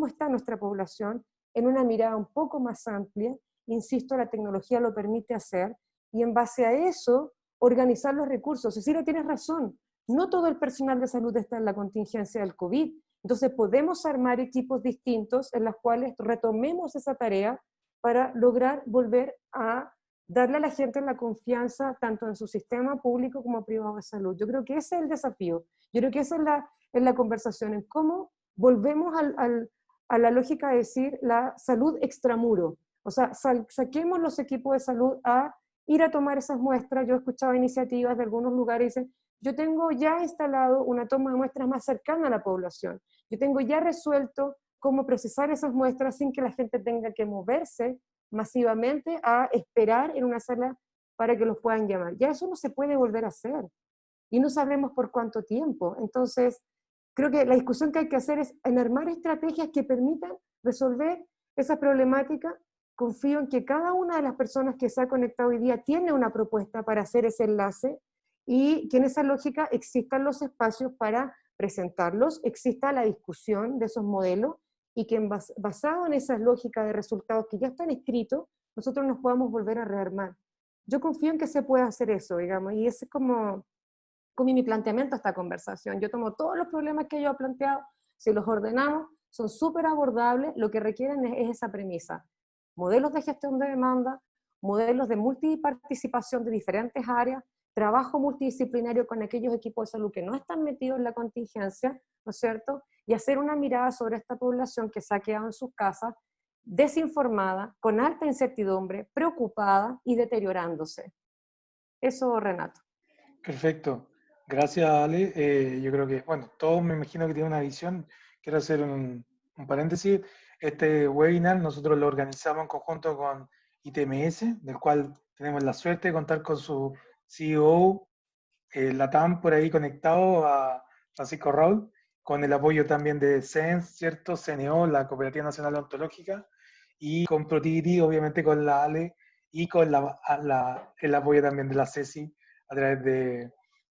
está nuestra población en una mirada un poco más amplia. Insisto, la tecnología lo permite hacer, y en base a eso, organizar los recursos. Cecilia, tienes razón, no todo el personal de salud está en la contingencia del COVID, Entonces podemos armar equipos distintos en los cuales retomemos esa tarea para lograr volver a darle a la gente la confianza tanto en su sistema público como privado de salud. Yo creo que ese es el desafío. Yo creo que esa es la conversación, en cómo volvemos a la lógica de decir la salud extramuro. O sea, saquemos los equipos de salud a ir a tomar esas muestras. Yo he escuchado iniciativas de algunos lugares que dicen, yo tengo ya instalado una toma de muestras más cercana a la población. Yo tengo ya resuelto cómo procesar esas muestras sin que la gente tenga que moverse masivamente a esperar en una sala para que los puedan llamar. Ya eso no se puede volver a hacer. Y no sabemos por cuánto tiempo. Entonces, creo que la discusión que hay que hacer es en armar estrategias que permitan resolver esa problemática. Confío en que cada una de las personas que se ha conectado hoy día tiene una propuesta para hacer ese enlace y que en esa lógica existan los espacios para presentarlos, exista la discusión de esos modelos y que basado en esas lógicas de resultados que ya están escritos, nosotros nos podamos volver a rearmar. Yo confío en que se pueda hacer eso, digamos, y ese es como mi planteamiento a esta conversación. Yo tomo todos los problemas que yo he planteado, si los ordenamos, son súper abordables, lo que requieren es esa premisa. Modelos de gestión de demanda, modelos de multiparticipación de diferentes áreas, trabajo multidisciplinario con aquellos equipos de salud que no están metidos en la contingencia, ¿no es cierto? Y hacer una mirada sobre esta población que se ha quedado en sus casas, desinformada, con alta incertidumbre, preocupada y deteriorándose. Eso, Renato. Perfecto. Gracias, Ale. Yo creo que, bueno, todos me imagino que tienen una visión. Quiero hacer un paréntesis. Este webinar nosotros lo organizamos en conjunto con ITMS, del cual tenemos la suerte de contar con su CEO, Latam, por ahí conectado a Francisco Raúl, con el apoyo también de CENS, ¿cierto? CNO, la Cooperativa Nacional Ontológica, y con ProTIGITI, obviamente con la Ale, y con el apoyo también de la CECI a través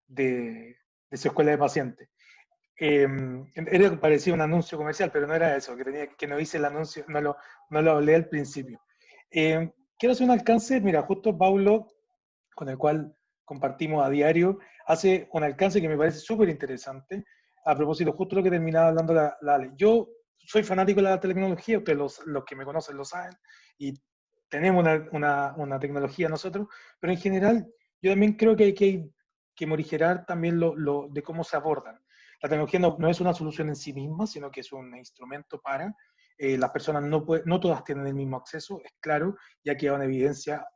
de su escuela de pacientes. Parecía un anuncio comercial, pero no era eso, que no hice el anuncio, no lo hablé al principio. Quiero hacer un alcance, mira, justo Paulo, con el cual compartimos a diario, hace un alcance que me parece súper interesante, a propósito, justo lo que terminaba hablando la Ale. Yo soy fanático de la tecnología, ustedes los que me conocen lo saben, y tenemos una tecnología nosotros, pero en general yo también creo que hay que morigerar también de cómo se abordan. La tecnología no es una solución en sí misma, sino que es un instrumento para. Las personas no todas tienen el mismo acceso, es claro, ya queda en evidencia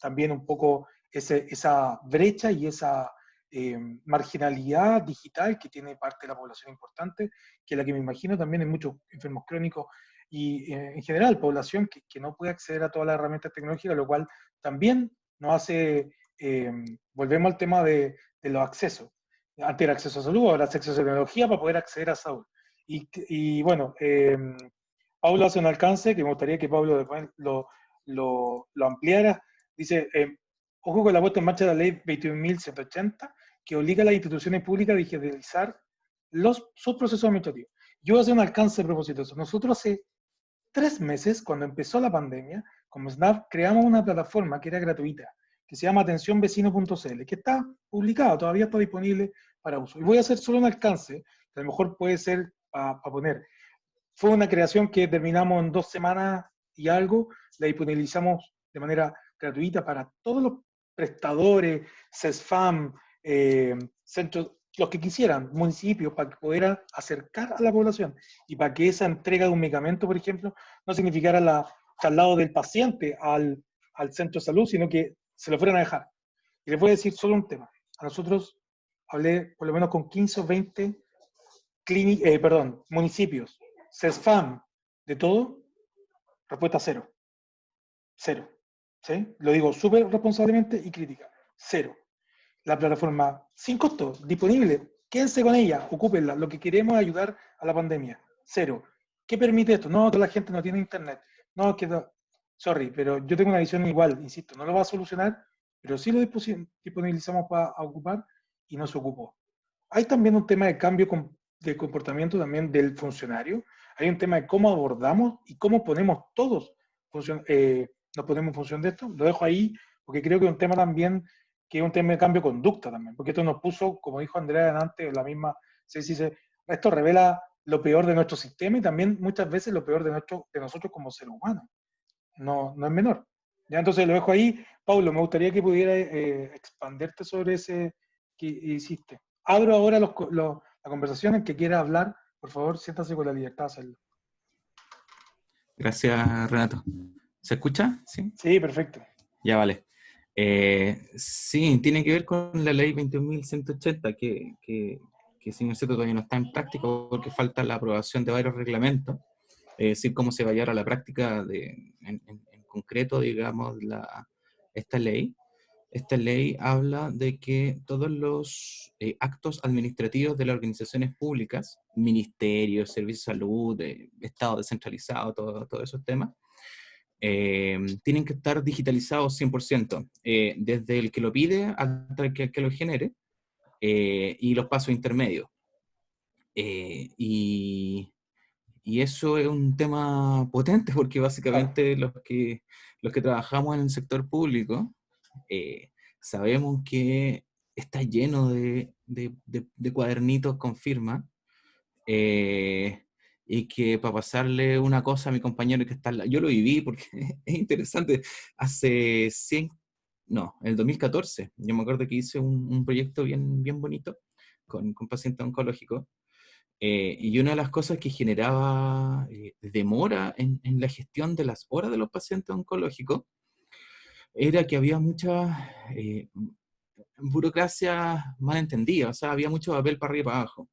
también un poco esa brecha y esa marginalidad digital que tiene parte de la población importante, que es la que me imagino también en muchos enfermos crónicos y en general población que no puede acceder a todas las herramientas tecnológicas, lo cual también nos hace, volvemos al tema de los accesos. Antes era acceso a salud, ahora acceso a tecnología para poder acceder a salud. Y bueno, Pablo hace un alcance que me gustaría que Pablo después lo ampliara. Dice, ojo con la puesta en marcha de la ley 21.180, que obliga a las instituciones públicas a digitalizar sus procesos administrativos. Yo voy a hacer un alcance a propósito de eso. Nosotros hace 3 meses, cuando empezó la pandemia, como SNAP, creamos una plataforma que era gratuita, que se llama atencionvecino.cl, que está publicada, todavía está disponible para uso. Y voy a hacer solo un alcance, que a lo mejor puede ser para poner. Fue una creación que terminamos en 2 semanas y algo, la disponibilizamos de manera gratuita para todos los prestadores, CESFAM, centros, los que quisieran, municipios, para poder acercar a la población y para que esa entrega de un medicamento, por ejemplo, no significara el traslado del paciente al centro de salud, sino que se lo fueran a dejar. Y les voy a decir solo un tema. A nosotros hablé por lo menos con 15 o 20 municipios, CESFAM, de todo, respuesta cero. Cero. ¿Sí? Lo digo súper responsablemente y crítica. Cero. La plataforma sin costo, disponible, quédense con ella, ocúpenla. Lo que queremos es ayudar a la pandemia. Cero. ¿Qué permite esto? No, que la gente no tiene internet. No, que no. Sorry, pero yo tengo una visión igual, insisto, no lo va a solucionar, pero sí lo disponibilizamos para ocupar y no se ocupó. Hay también un tema de cambio de comportamiento también del funcionario. Hay un tema de cómo abordamos y cómo ponemos todos nos ponemos en función de esto. Lo dejo ahí porque creo que es un tema también que es un tema de cambio de conducta también, porque esto nos puso, como dijo Andrea antes, la misma, esto revela lo peor de nuestro sistema y también muchas veces lo peor de nosotros como seres humanos. No, no es menor. Ya, entonces lo dejo ahí. Paulo, me gustaría que pudiera expanderte sobre ese que hiciste. Abro ahora la conversación en que quiera hablar. Por favor, siéntase con la libertad de hacerlo. Gracias, Renato. ¿Se escucha? Sí. Sí, perfecto. Ya vale. Sí, tiene que ver con la ley 21.180, que si no es cierto todavía no está en práctica porque falta la aprobación de varios reglamentos, es decir, cómo se va a llevar a la práctica en concreto, digamos, esta ley. Esta ley habla de que todos los actos administrativos de las organizaciones públicas, ministerios, servicios de salud, Estado descentralizado, todos esos temas, tienen que estar digitalizados 100%, desde el que lo pide hasta el que lo genere, y los pasos intermedios. Y eso es un tema potente porque básicamente los que trabajamos en el sector público sabemos que está lleno de cuadernitos con firma, y que para pasarle una cosa a mi compañero que está al lado, yo lo viví porque es interesante, hace 100, no, en el 2014, yo me acuerdo que hice un proyecto bien bonito con pacientes oncológicos, y una de las cosas que generaba demora en la gestión de las horas de los pacientes oncológicos era que había mucha burocracia mal entendida, o sea, había mucho papel para arriba y para abajo.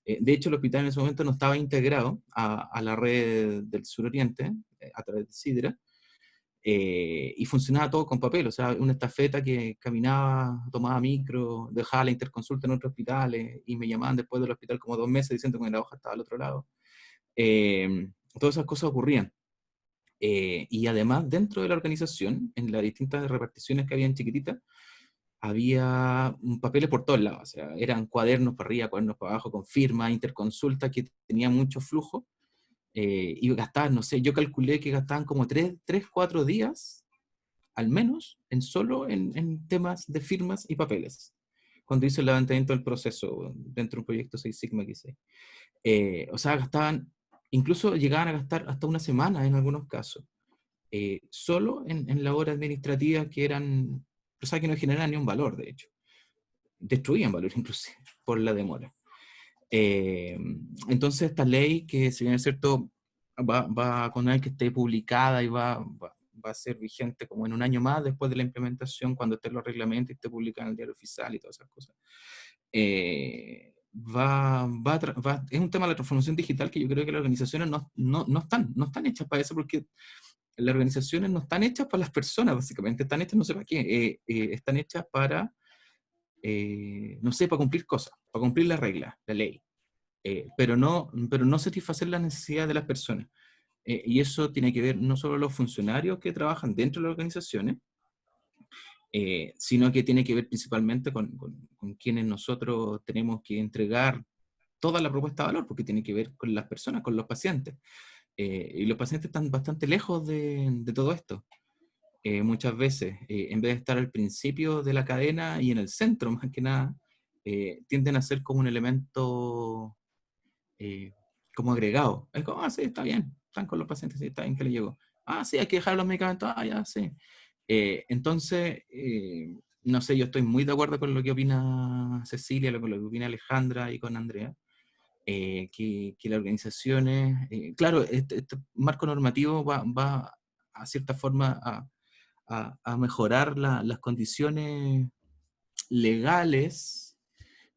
De hecho, el hospital en ese momento no estaba integrado a la red del suroriente, a través de Sidra, y funcionaba todo con papel, o sea, una estafeta que caminaba, tomaba micro, dejaba la interconsulta en otros hospitales, y me llamaban después del hospital como 2 meses diciendo que la hoja estaba al otro lado. Todas esas cosas ocurrían. Y además, dentro de la organización, en las distintas reparticiones que habían chiquititas, había papeles por todos lados, o sea, eran cuadernos para arriba, cuadernos para abajo, con firma, interconsulta, que tenía mucho flujo, y gastaban, no sé, yo calculé que gastaban como 4 días, al menos, solo en temas de firmas y papeles, cuando hice el levantamiento del proceso dentro de un proyecto 6 Sigma que hice. O sea, gastaban, incluso llegaban a gastar hasta una semana en algunos casos, solo en la hora administrativa, que eran, o sea, que no generaban ni un valor, de hecho. Destruían valor inclusive por la demora. Entonces esta ley, que si bien es cierto, va con el que esté publicada y va a ser vigente como en un año más después de la implementación, cuando estén los reglamentos y esté publicada en el diario oficial y todas esas cosas. Es un tema de la transformación digital que yo creo que las organizaciones no están hechas para eso, porque las organizaciones no están hechas para las personas, básicamente, están hechas no sé para qué, están hechas para, no sé, para cumplir cosas, para cumplir la regla, la ley, pero no satisfacer las necesidades de las personas. Y eso tiene que ver no solo los funcionarios que trabajan dentro de las organizaciones, sino que tiene que ver principalmente con quienes nosotros tenemos que entregar toda la propuesta de valor, porque tiene que ver con las personas, con los pacientes. Y los pacientes están bastante lejos de todo esto. Muchas veces, en vez de estar al principio de la cadena y en el centro, más que nada, tienden a ser como un elemento como agregado. Es como, sí, está bien, están con los pacientes, sí, está bien que le llegó. Sí, hay que dejar los medicamentos, ya, sí. Entonces, no sé, yo estoy muy de acuerdo con lo que opina Cecilia, con lo que opina Alejandra y con Andrea, que las organizaciones, claro, este marco normativo va a cierta forma a mejorar las condiciones legales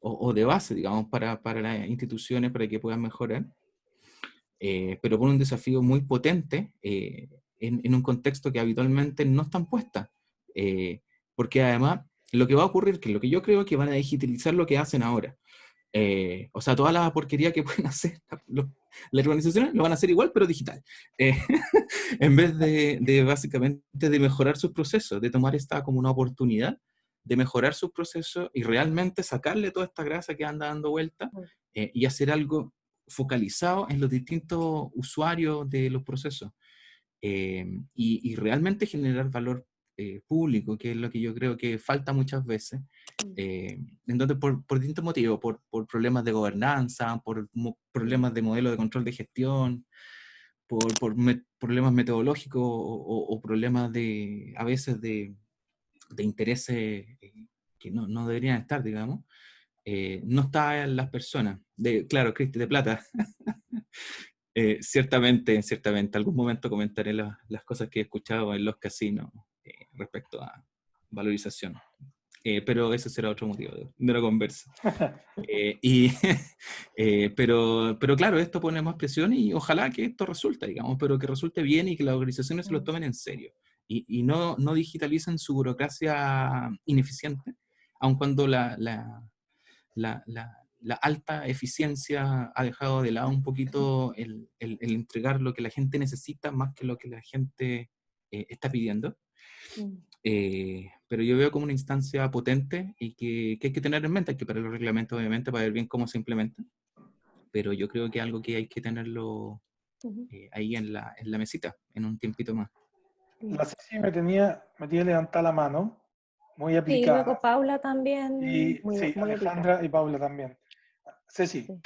o de base, digamos, para las instituciones, para que puedan mejorar, pero pone un desafío muy potente en un contexto que habitualmente no están puestas, porque además lo que va a ocurrir, que lo que yo creo es que van a digitalizar lo que hacen ahora. O sea, toda la porquería que pueden hacer las organizaciones lo van a hacer igual, pero digital. Eh, en vez de básicamente de mejorar sus procesos, de tomar esta como una oportunidad de mejorar sus procesos y realmente sacarle toda esta grasa que anda dando vuelta, y hacer algo focalizado en los distintos usuarios de los procesos, y realmente generar valor público, que es lo que yo creo que falta muchas veces, en donde por distintos motivos, por problemas de gobernanza, problemas de modelo de control de gestión, problemas metodológicos o problemas a veces de intereses que no deberían estar, digamos, no está en las personas. Claro, Cristi de Plata. Ciertamente, algún momento comentaré las cosas que he escuchado en los casinos respecto a valorización. Pero ese será otro motivo de la conversa. Pero claro, esto pone más presión y ojalá que esto resulte, digamos, pero que resulte bien y que las organizaciones se lo tomen en serio y no digitalicen su burocracia ineficiente, aun cuando la alta eficiencia ha dejado de lado un poquito el entregar lo que la gente necesita más que lo que la gente está pidiendo. Pero yo veo como una instancia potente y que hay que tener en mente, hay que parar los reglamentos obviamente para ver bien cómo se implementan, pero yo creo que es algo que hay que tenerlo ahí en la mesita, en un tiempito más. La Ceci me tenía levantada la mano, muy Sí, aplicada. luego Paula también. Y Muy sí, Alejandra y Paula también. Ceci. Sí.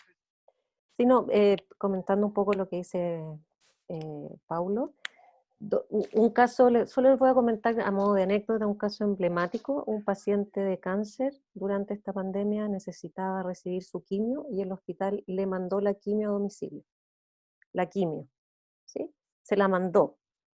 Sí, no, comentando un poco lo que dice Paulo, un caso, solo les voy a comentar a modo de anécdota, un caso emblemático. Un paciente de cáncer durante esta pandemia necesitaba recibir su quimio y el hospital le mandó la quimio a domicilio. La quimio, ¿sí? Se la mandó.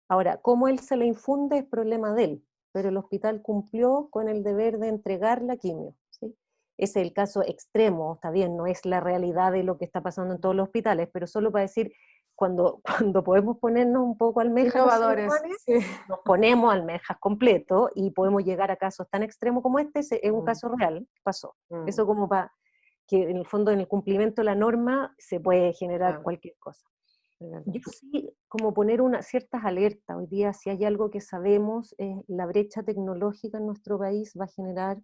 Ahora, cómo él se la infunde es problema de él, pero el hospital cumplió con el deber de entregar la quimio, ¿sí? Ese es el caso extremo, está bien, no es la realidad de lo que está pasando en todos los hospitales, pero solo para decir, cuando podemos ponernos un poco almejas, Innovadores, sí. nos ponemos almejas completo y podemos llegar a casos tan extremos como este. Es un caso real, pasó. Eso como para que en el fondo en el cumplimiento de la norma se puede generar cualquier cosa. Yo sí, como poner ciertas alertas. Hoy día, si hay algo que sabemos, la brecha tecnológica en nuestro país va a generar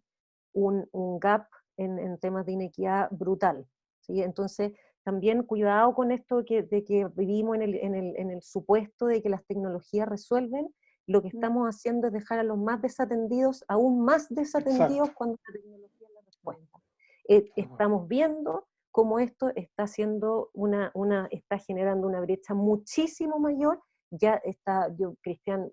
un gap en temas de inequidad brutal, ¿sí? Entonces, también cuidado con esto de que vivimos en el supuesto de que las tecnologías resuelven. Lo que estamos haciendo es dejar a los más desatendidos aún más desatendidos. Exacto. Cuando la tecnología es la respuesta. Estamos viendo cómo esto está está generando una brecha muchísimo mayor. Ya está, Cristian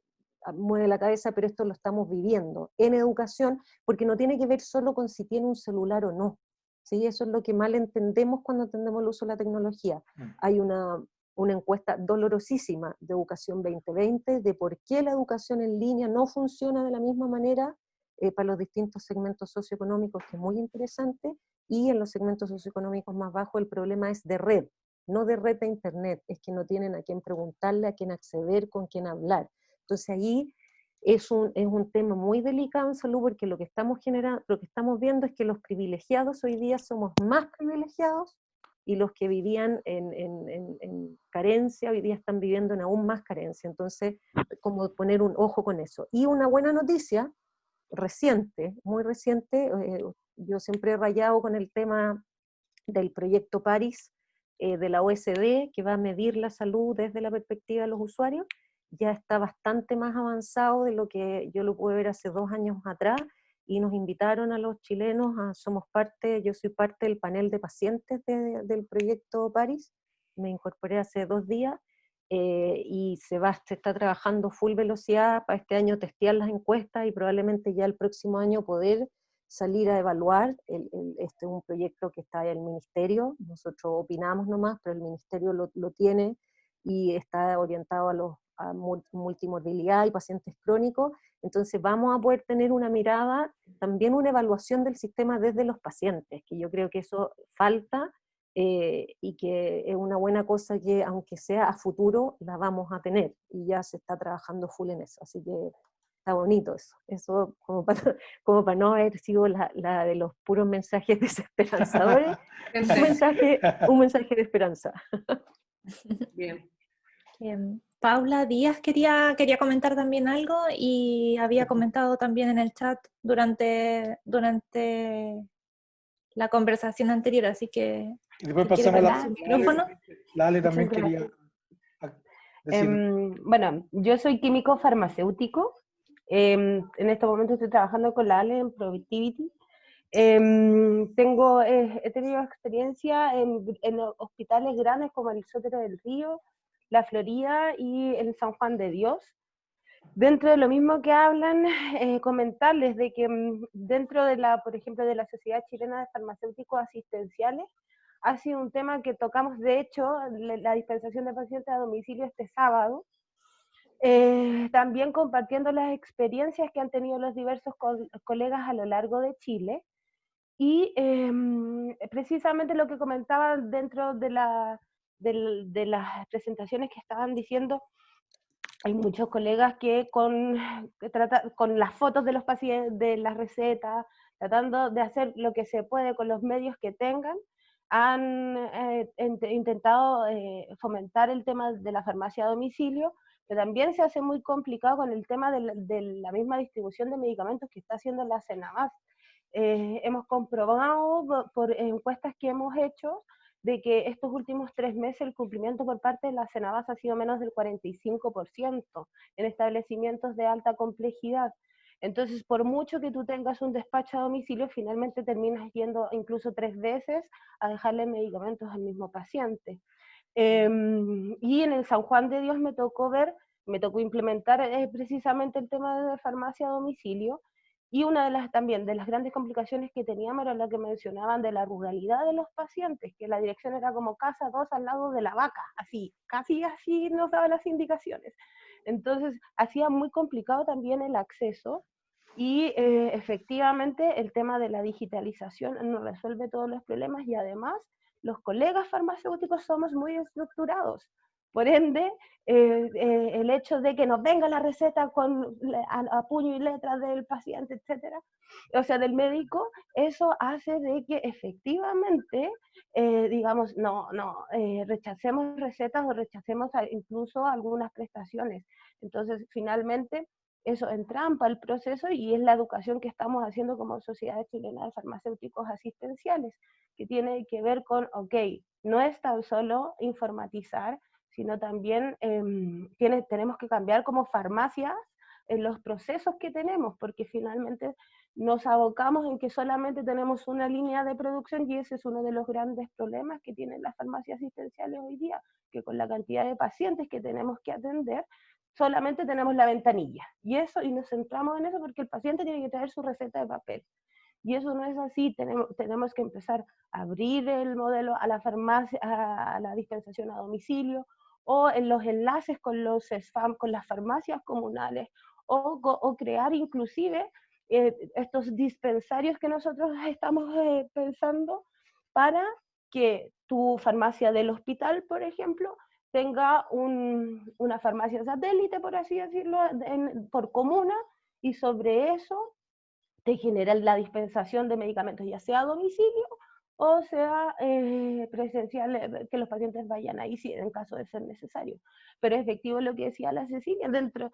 mueve la cabeza, pero esto lo estamos viviendo en educación, porque no tiene que ver solo con si tiene un celular o no, ¿sí? Eso es lo que mal entendemos cuando entendemos el uso de la tecnología. Hay una encuesta dolorosísima de Educación 2020 de por qué la educación en línea no funciona de la misma manera para los distintos segmentos socioeconómicos, que es muy interesante, y en los segmentos socioeconómicos más bajos el problema es de red, no de red de internet, es que no tienen a quién preguntarle, a quién acceder, con quién hablar. Entonces ahí es un tema muy delicado en salud, porque lo que estamos viendo es que los privilegiados hoy día somos más privilegiados, y los que vivían en carencia hoy día están viviendo en aún más carencia. Entonces, como poner un ojo con eso. Y una buena noticia, reciente, muy reciente, yo siempre he rayado con el tema del proyecto Paris de la OSD, que va a medir la salud desde la perspectiva de los usuarios. Ya está bastante más avanzado de lo que yo lo pude ver hace 2 años atrás, y nos invitaron a los chilenos, yo soy parte del panel de pacientes del proyecto Paris, me incorporé hace 2 días, y se está trabajando full velocidad para este año testear las encuestas y probablemente ya el próximo año poder salir a evaluar. Este es un proyecto que está en el ministerio, nosotros opinamos nomás, pero el ministerio lo tiene y está orientado a multimorbilidad y pacientes crónicos. Entonces vamos a poder tener una mirada, también una evaluación del sistema desde los pacientes, que yo creo que eso falta, y que es una buena cosa que, aunque sea a futuro, la vamos a tener, y ya se está trabajando full en eso, así que está bonito eso como para no haber sido la de los puros mensajes desesperanzadores, un mensaje de esperanza. Bien. Paula Díaz quería comentar también algo, y había comentado también en el chat durante la conversación anterior, así que y después pasamos a su micrófono. La Ale también quería decir. Bueno, yo soy químico farmacéutico, En este momento estoy trabajando con la Ale en Productivity. He tenido experiencia en hospitales grandes como el Sotero del Río, la Florida y el San Juan de Dios. Dentro de lo mismo que hablan, comentarles de que dentro de por ejemplo, de la Sociedad Chilena de Farmacéuticos Asistenciales, ha sido un tema que tocamos, de hecho, la dispensación de pacientes a domicilio este sábado, también compartiendo las experiencias que han tenido los diversos colegas a lo largo de Chile, y precisamente lo que comentaban dentro de las presentaciones que estaban diciendo, hay muchos colegas que con las fotos de los pacientes, de las recetas, tratando de hacer lo que se puede con los medios que tengan, han intentado fomentar el tema de la farmacia a domicilio, pero también se hace muy complicado con el tema de la misma distribución de medicamentos que está haciendo la CENAMAS. Hemos comprobado por encuestas que hemos hecho de que estos últimos 3 meses el cumplimiento por parte de la CENAMAS ha sido menos del 45% en establecimientos de alta complejidad. Entonces, por mucho que tú tengas un despacho a domicilio, finalmente terminas yendo incluso 3 veces a dejarle medicamentos al mismo paciente. Y en el San Juan de Dios me tocó implementar precisamente el tema de farmacia a domicilio. Y una también de las grandes complicaciones que teníamos era lo que mencionaban de la ruralidad de los pacientes, que la dirección era como casa 2 al lado de la vaca, así, casi así nos daban las indicaciones. Entonces, hacía muy complicado también el acceso, y efectivamente el tema de la digitalización no resuelve todos los problemas, y además los colegas farmacéuticos somos muy estructurados. Por ende, el hecho de que nos venga la receta a puño y letra del paciente, etcétera, o sea, del médico, eso hace de que efectivamente, digamos, rechacemos recetas o rechacemos incluso algunas prestaciones. Entonces, finalmente, eso entrampa el proceso, y es la educación que estamos haciendo como Sociedad Chilena de Farmacéuticos Asistenciales, que tiene que ver con, ok, no es tan solo informatizar, sino también tenemos que cambiar como farmacias en los procesos que tenemos, porque finalmente nos abocamos en que solamente tenemos una línea de producción, y ese es uno de los grandes problemas que tienen las farmacias asistenciales hoy día, que con la cantidad de pacientes que tenemos que atender, solamente tenemos la ventanilla, y nos centramos en eso porque el paciente tiene que traer su receta de papel. Y eso no es así, tenemos que empezar a abrir el modelo a la farmacia, a la dispensación a domicilio, o en los enlaces con los SFAM, con las farmacias comunales, o crear inclusive estos dispensarios que nosotros estamos pensando, para que tu farmacia del hospital, por ejemplo, tenga una farmacia satélite, por así decirlo, por comuna, y sobre eso te generan la dispensación de medicamentos, ya sea a domicilio o sea presencial, que los pacientes vayan ahí si en caso de ser necesario. Pero es efectivo lo que decía la Cecilia, dentro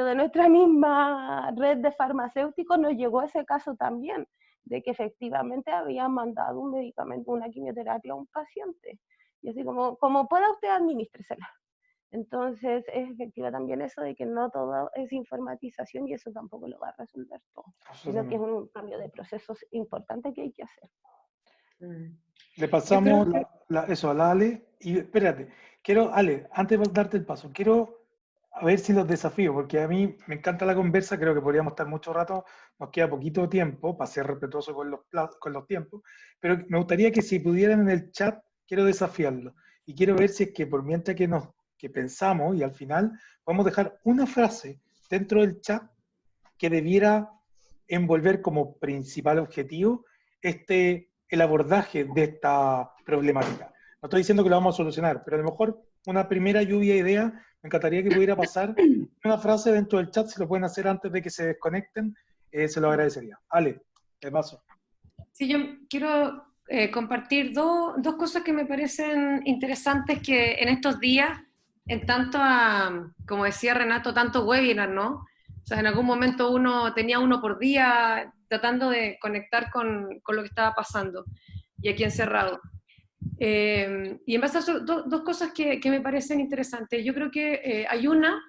de nuestra misma red de farmacéuticos nos llegó ese caso también, de que efectivamente habían mandado un medicamento, una quimioterapia a un paciente. Y así como pueda usted, administresela. Entonces es efectiva también eso de que no todo es informatización, y eso tampoco lo va a resolver todo. Creo que es un cambio de procesos importante que hay que hacer. Le pasamos eso a la Ale, y espérate, Ale, antes de darte el paso, quiero a ver si los desafío, porque a mí me encanta la conversa, creo que podríamos estar mucho rato, nos queda poquito tiempo para ser respetuoso con los tiempos, pero me gustaría que si pudieran en el chat, quiero desafiarlo, y quiero ver si es que por mientras que pensamos, y al final podemos dejar una frase dentro del chat que debiera envolver como principal objetivo el abordaje de esta problemática. No estoy diciendo que lo vamos a solucionar, pero a lo mejor una primera lluvia de ideas, me encantaría que pudiera pasar una frase dentro del chat, si lo pueden hacer antes de que se desconecten, se lo agradecería. Ale, te paso. Sí, yo quiero compartir dos cosas que me parecen interesantes, que en estos días, en tanto como decía Renato, tanto webinar, ¿no? O sea, en algún momento tenía uno por día tratando de conectar con lo que estaba pasando, y aquí encerrado. Y en base a eso, dos cosas que me parecen interesantes. Yo creo que hay una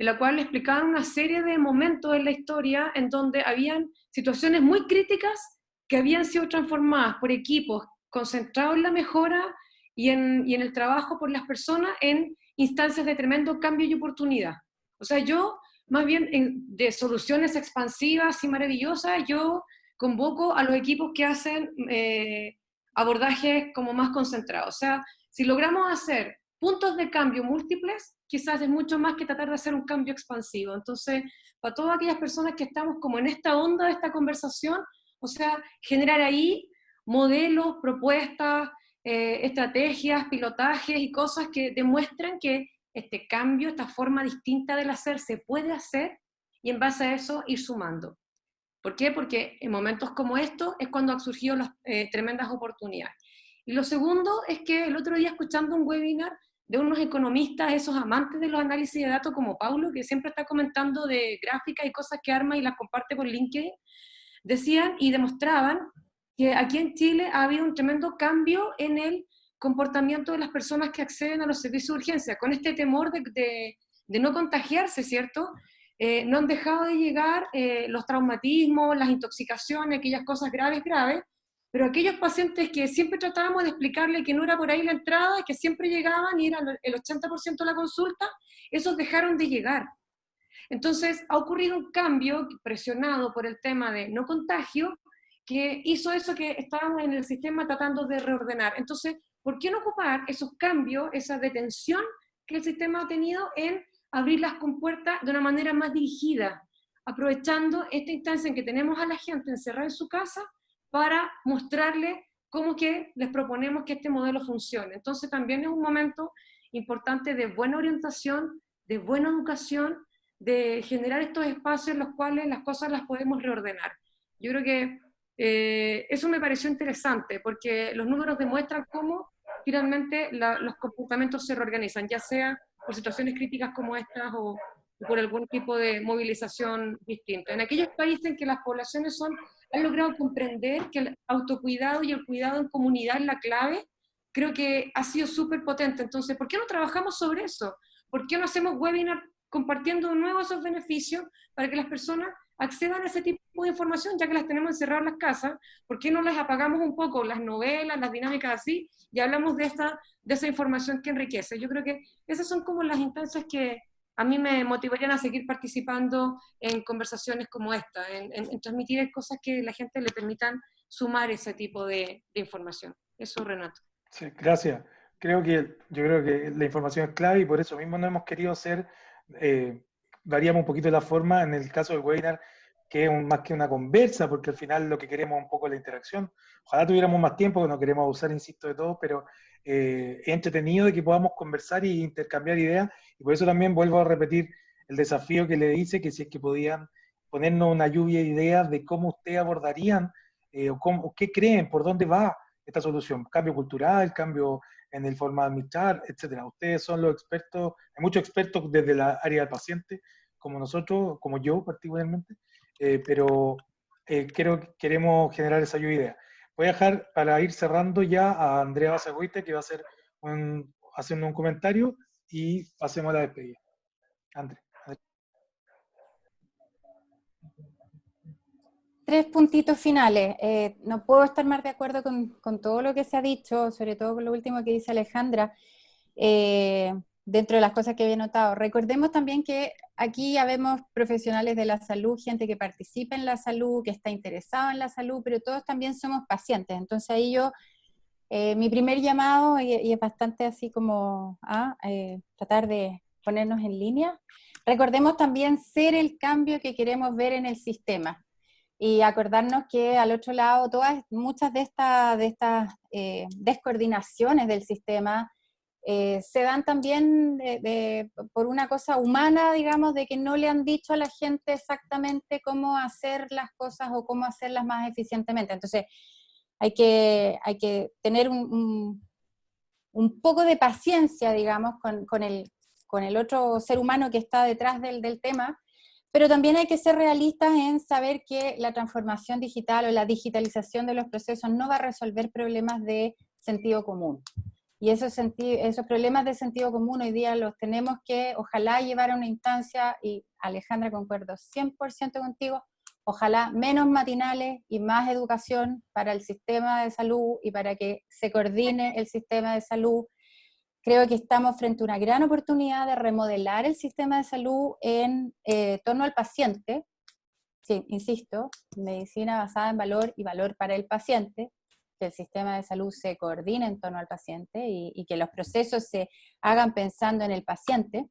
en la cual explicaban una serie de momentos en la historia en donde habían situaciones muy críticas que habían sido transformadas por equipos concentrados en la mejora y en el trabajo por las personas en instancias de tremendo cambio y oportunidad. O sea, yo, más bien de soluciones expansivas y maravillosas, yo convoco a los equipos que hacen abordajes como más concentrados. O sea, si logramos hacer puntos de cambio múltiples, quizás es mucho más que tratar de hacer un cambio expansivo. Entonces, para todas aquellas personas que estamos como en esta onda de esta conversación, o sea, generar ahí modelos, propuestas, estrategias, pilotajes y cosas que demuestran que este cambio, esta forma distinta del hacer se puede hacer, y en base a eso ir sumando. ¿Por qué? Porque en momentos como estos es cuando han surgido las tremendas oportunidades. Y lo segundo es que el otro día, escuchando un webinar de unos economistas, esos amantes de los análisis de datos como Paulo, que siempre está comentando de gráficas y cosas que arma y las comparte por LinkedIn, decían y demostraban que aquí en Chile ha habido un tremendo cambio en el comportamiento de las personas que acceden a los servicios de urgencia, con este temor de no contagiarse, ¿cierto? No han dejado de llegar los traumatismos, las intoxicaciones, aquellas cosas graves, pero aquellos pacientes que siempre tratábamos de explicarle que no era por ahí la entrada, que siempre llegaban y era el 80% de la consulta, esos dejaron de llegar. Entonces ha ocurrido un cambio presionado por el tema de no contagio, que hizo eso que estábamos en el sistema tratando de reordenar. Entonces, ¿por qué no ocupar esos cambios, esa detención que el sistema ha tenido en abrir las compuertas de una manera más dirigida, aprovechando esta instancia en que tenemos a la gente encerrada en su casa para mostrarle cómo que les proponemos que este modelo funcione? Entonces también es un momento importante de buena orientación, de buena educación, de generar estos espacios en los cuales las cosas las podemos reordenar. Yo creo que eso me pareció interesante, porque los números demuestran cómo finalmente los comportamientos se reorganizan, ya sea por situaciones críticas como estas o por algún tipo de movilización distinta. En aquellos países en que las poblaciones han logrado comprender que el autocuidado y el cuidado en comunidad es la clave, creo que ha sido súper potente. Entonces, ¿por qué no trabajamos sobre eso? ¿Por qué no hacemos webinars compartiendo de nuevo esos beneficios para que las personas accedan a ese tipo de información, ya que las tenemos encerradas en las casas? ¿Por qué no les apagamos un poco las novelas, las dinámicas así, y hablamos de esa información que enriquece? Yo creo que esas son como las instancias que a mí me motivarían a seguir participando en conversaciones como esta, en transmitir cosas que a la gente le permitan sumar ese tipo de información. Eso, Renato. Sí, gracias. Yo creo que la información es clave y por eso mismo no hemos querido hacer, variamos un poquito la forma en el caso del webinar, que es más que una conversa, porque al final lo que queremos es un poco la interacción. Ojalá tuviéramos más tiempo, que no queremos abusar, insisto, de todo, pero es entretenido de que podamos conversar y intercambiar ideas, y por eso también vuelvo a repetir el desafío que le hice, que si es que podían ponernos una lluvia de ideas de cómo ustedes abordarían, o qué creen, por dónde va esta solución, cambio cultural, cambio en el forma de administrar, etcétera. Ustedes son los expertos, hay muchos expertos desde la área del paciente, como nosotros, como yo particularmente, pero queremos generar esa lluvia de ideas. Voy a dejar para ir cerrando ya a Andrea Basagoite, que va a hacer haciendo un comentario y hacemos la despedida. Andrea. 3 puntitos finales. No puedo estar más de acuerdo con todo lo que se ha dicho, sobre todo con lo último que dice Alejandra, dentro de las cosas que había notado. Recordemos también que aquí habemos profesionales de la salud, gente que participa en la salud, que está interesada en la salud, pero todos también somos pacientes. Entonces ahí mi primer llamado, y es bastante así como tratar de ponernos en línea, recordemos también ser el cambio que queremos ver en el sistema. Y acordarnos que al otro lado muchas de estas descoordinaciones del sistema se dan también por una cosa humana, digamos, de que no le han dicho a la gente exactamente cómo hacer las cosas o cómo hacerlas más eficientemente. Entonces hay que tener un poco de paciencia, digamos, con el otro ser humano que está detrás del tema. Pero también hay que ser realistas en saber que la transformación digital o la digitalización de los procesos no va a resolver problemas de sentido común. y esos problemas de sentido común hoy día los tenemos que, ojalá, llevar a una instancia, y Alejandra, concuerdo 100% contigo, ojalá menos matinales y más educación para el sistema de salud y para que se coordine el sistema de salud. Creo que estamos frente a una gran oportunidad de remodelar el sistema de salud en torno al paciente. Sí, insisto, medicina basada en valor y valor para el paciente, que el sistema de salud se coordine en torno al paciente y que los procesos se hagan pensando en el paciente.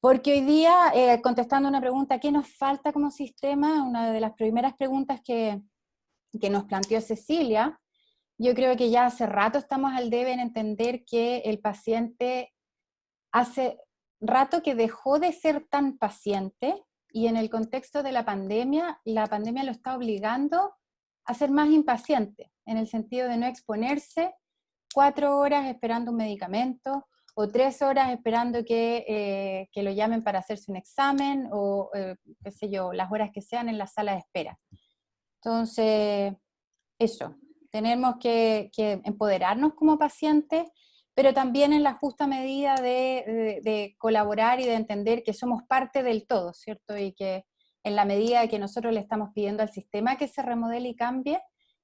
Porque hoy día, contestando una pregunta, ¿qué nos falta como sistema? Una de las primeras preguntas que nos planteó Cecilia, yo creo que ya hace rato estamos al debe en entender que el paciente hace rato que dejó de ser tan paciente, y en el contexto de la pandemia lo está obligando a ser más impaciente, en el sentido de no exponerse 4 horas esperando un medicamento, o 3 horas esperando que lo llamen para hacerse un examen, o qué sé yo, las horas que sean en la sala de espera. Entonces, eso, tenemos que empoderarnos como pacientes, pero también en la justa medida de colaborar y de entender que somos parte del todo, ¿cierto? Y que en la medida de que nosotros le estamos pidiendo al sistema que se remodele y cambie,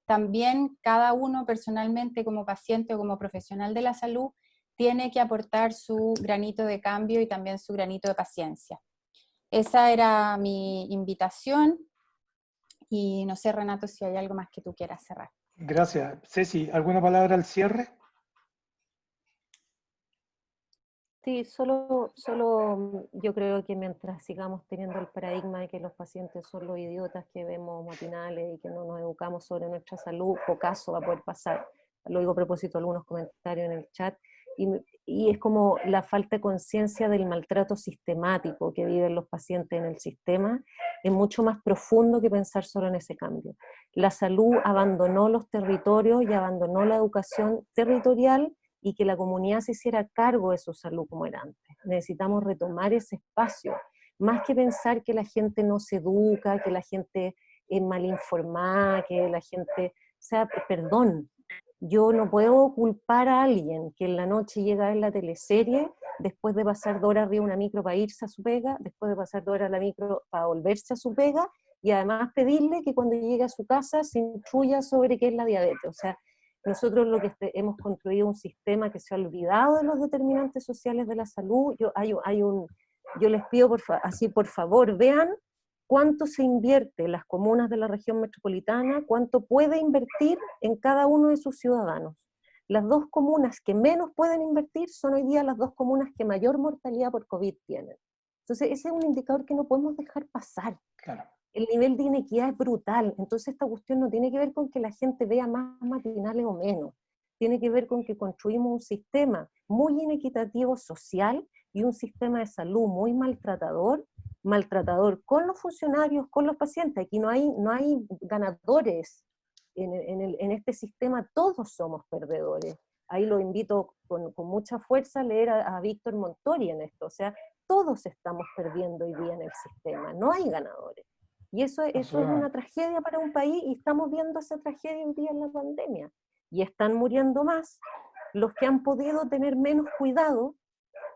también cada uno personalmente como paciente o como profesional de la salud tiene que aportar su granito de cambio y también su granito de paciencia. Esa era mi invitación, y no sé, Renato, si hay algo más que tú quieras cerrar. Gracias. Ceci, ¿alguna palabra al cierre? Sí, solo yo creo que mientras sigamos teniendo el paradigma de que los pacientes son los idiotas que vemos matinales y que no nos educamos sobre nuestra salud, poco caso va a poder pasar. Lo digo a propósito de algunos comentarios en el chat, y es como la falta de conciencia del maltrato sistemático que viven los pacientes en el sistema, es mucho más profundo que pensar solo en ese cambio. La salud abandonó los territorios y abandonó la educación territorial, y que la comunidad se hiciera cargo de su salud como era antes. Necesitamos retomar ese espacio, más que pensar que la gente no se educa, que la gente es mal informada, que la gente, o sea, perdón, yo no puedo culpar a alguien que en la noche llega a ver la teleserie, después de pasar 2 horas arriba de una micro para irse a su pega, después de pasar 2 horas la micro para volverse a su pega, y además pedirle que cuando llegue a su casa se instruya sobre qué es la diabetes. O sea, nosotros lo que hemos construido un sistema que se ha olvidado de los determinantes sociales de la salud. Yo les pido por favor, vean cuánto se invierte en las comunas de la región metropolitana, cuánto puede invertir en cada uno de sus ciudadanos. Las 2 comunas que menos pueden invertir son hoy día las 2 comunas que mayor mortalidad por COVID tienen. Entonces ese es un indicador que no podemos dejar pasar. Claro. El nivel de inequidad es brutal, entonces esta cuestión no tiene que ver con que la gente vea más matinales o menos, tiene que ver con que construimos un sistema muy inequitativo social y un sistema de salud muy maltratador con los funcionarios, con los pacientes. Aquí no hay ganadores en este sistema, todos somos perdedores. Ahí lo invito con mucha fuerza a leer a Víctor Montori en esto, o sea, todos estamos perdiendo hoy día en el sistema, no hay ganadores. Y eso es una tragedia para un país, y estamos viendo esa tragedia hoy día en la pandemia. Y están muriendo más los que han podido tener menos cuidado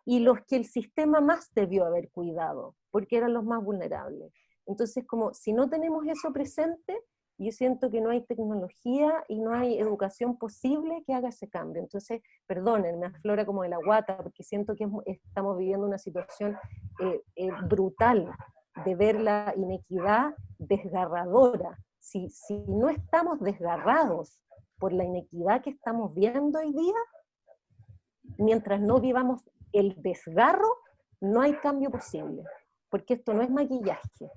y los que el sistema más debió haber cuidado, porque eran los más vulnerables. Entonces, como si no tenemos eso presente, yo siento que no hay tecnología y no hay educación posible que haga ese cambio. Entonces, perdonen, me aflora como de la guata, porque siento que estamos viviendo una situación brutal, de ver la inequidad desgarradora. Si no estamos desgarrados por la inequidad que estamos viendo hoy día, mientras no vivamos el desgarro, no hay cambio posible, porque esto no es maquillaje,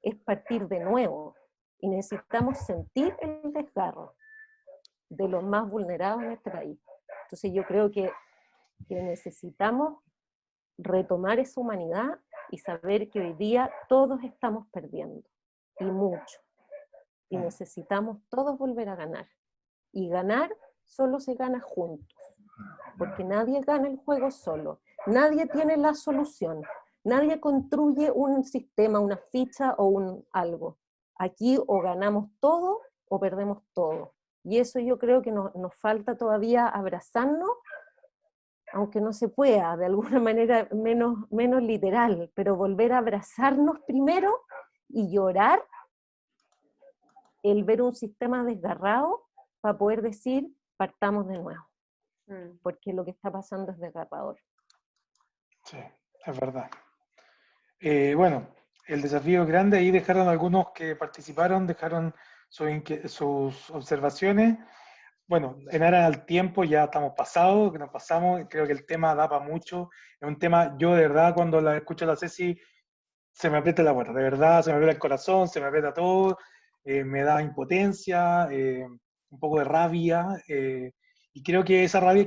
es partir de nuevo, y necesitamos sentir el desgarro de los más vulnerados en este país. Entonces yo creo que necesitamos retomar esa humanidad y saber que hoy día todos estamos perdiendo, y mucho, y necesitamos todos volver a ganar, y ganar solo se gana juntos, porque nadie gana el juego solo, nadie tiene la solución, nadie construye un sistema, una ficha o un algo. Aquí o ganamos todo o perdemos todo, Y eso yo creo que nos falta todavía abrazarnos, aunque no se pueda, de alguna manera menos literal, pero volver a abrazarnos primero y llorar el ver un sistema desgarrado para poder decir, partamos de nuevo, porque lo que está pasando es desgarrador. Sí, es verdad. Bueno, el desafío es grande, ahí dejaron algunos que participaron, dejaron sus observaciones. Bueno, en aras al tiempo ya estamos pasados, que nos pasamos, creo que el tema da para mucho, es un tema, yo de verdad cuando la escucho a la Ceci, se me aprieta la guata, de verdad, se me aprieta el corazón, se me aprieta todo, me da impotencia, un poco de rabia, y creo que esa rabia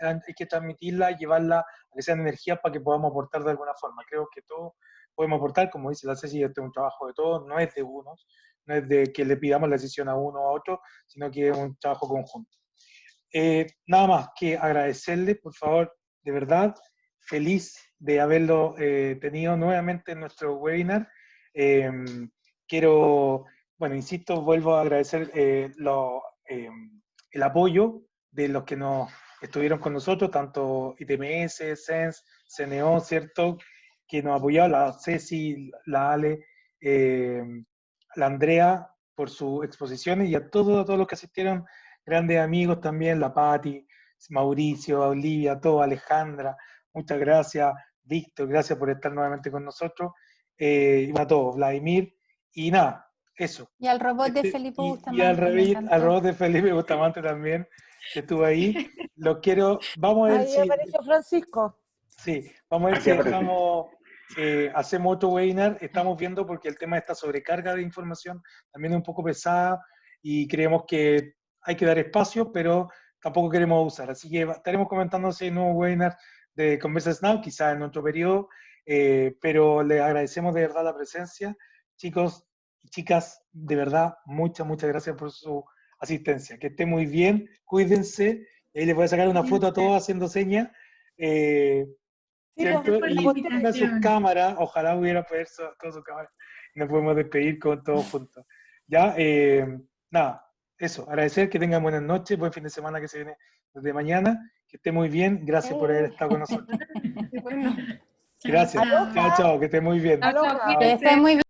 hay que transmitirla y llevarla a que sean energías para que podamos aportar de alguna forma. Creo que todos podemos aportar, como dice la Ceci, este es un trabajo de todos, no es de unos, no es de que le pidamos la decisión a uno o a otro, sino que es un trabajo conjunto. Nada más que agradecerle, por favor, de verdad, feliz de haberlo tenido nuevamente en nuestro webinar. Quiero, bueno, insisto, vuelvo a agradecer el apoyo de los que nos estuvieron con nosotros, tanto ITMS, SENS, CNO, ¿cierto? Que nos apoyaron, la Ceci, la Ale, la Andrea, por sus exposiciones, y a todos los que asistieron, grandes amigos también, la Patti, Mauricio, Olivia, todo, Alejandra, muchas gracias, Víctor, gracias por estar nuevamente con nosotros, y a todos, Vladimir, y nada, eso. Y al robot de Felipe Y Bustamante, me al encantó. robot de Felipe Bustamante también, que estuvo ahí. Lo quiero, vamos a ver Ahí si, apareció Francisco. sí, vamos a ver Aquí si aparece. dejamos, hacemos otro webinar. Estamos viendo porque el tema de esta sobrecarga de información también es un poco pesada y creemos que hay que dar espacio, pero tampoco queremos abusar. Así que estaremos comentando ese nuevo webinar de Conversas Now, quizás en otro periodo, pero les agradecemos de verdad la presencia. Chicos y chicas, de verdad, muchas gracias por su asistencia. Que esté muy bien, cuídense. Ahí les voy a sacar una foto a todos haciendo señas. ¿Cierto? Gracias por la Y invitación. pongan sus cámaras, ojalá hubiera poder todas sus cámaras y nos podemos despedir con todos juntos. Ya, nada, eso, agradecer, que tengan buenas noches, buen fin de semana que se viene desde mañana, que esté muy bien, gracias por haber estado con nosotros. Qué bueno. Gracias, chao, que esté muy bien. Chao, chao, Chao. Que estén muy bien.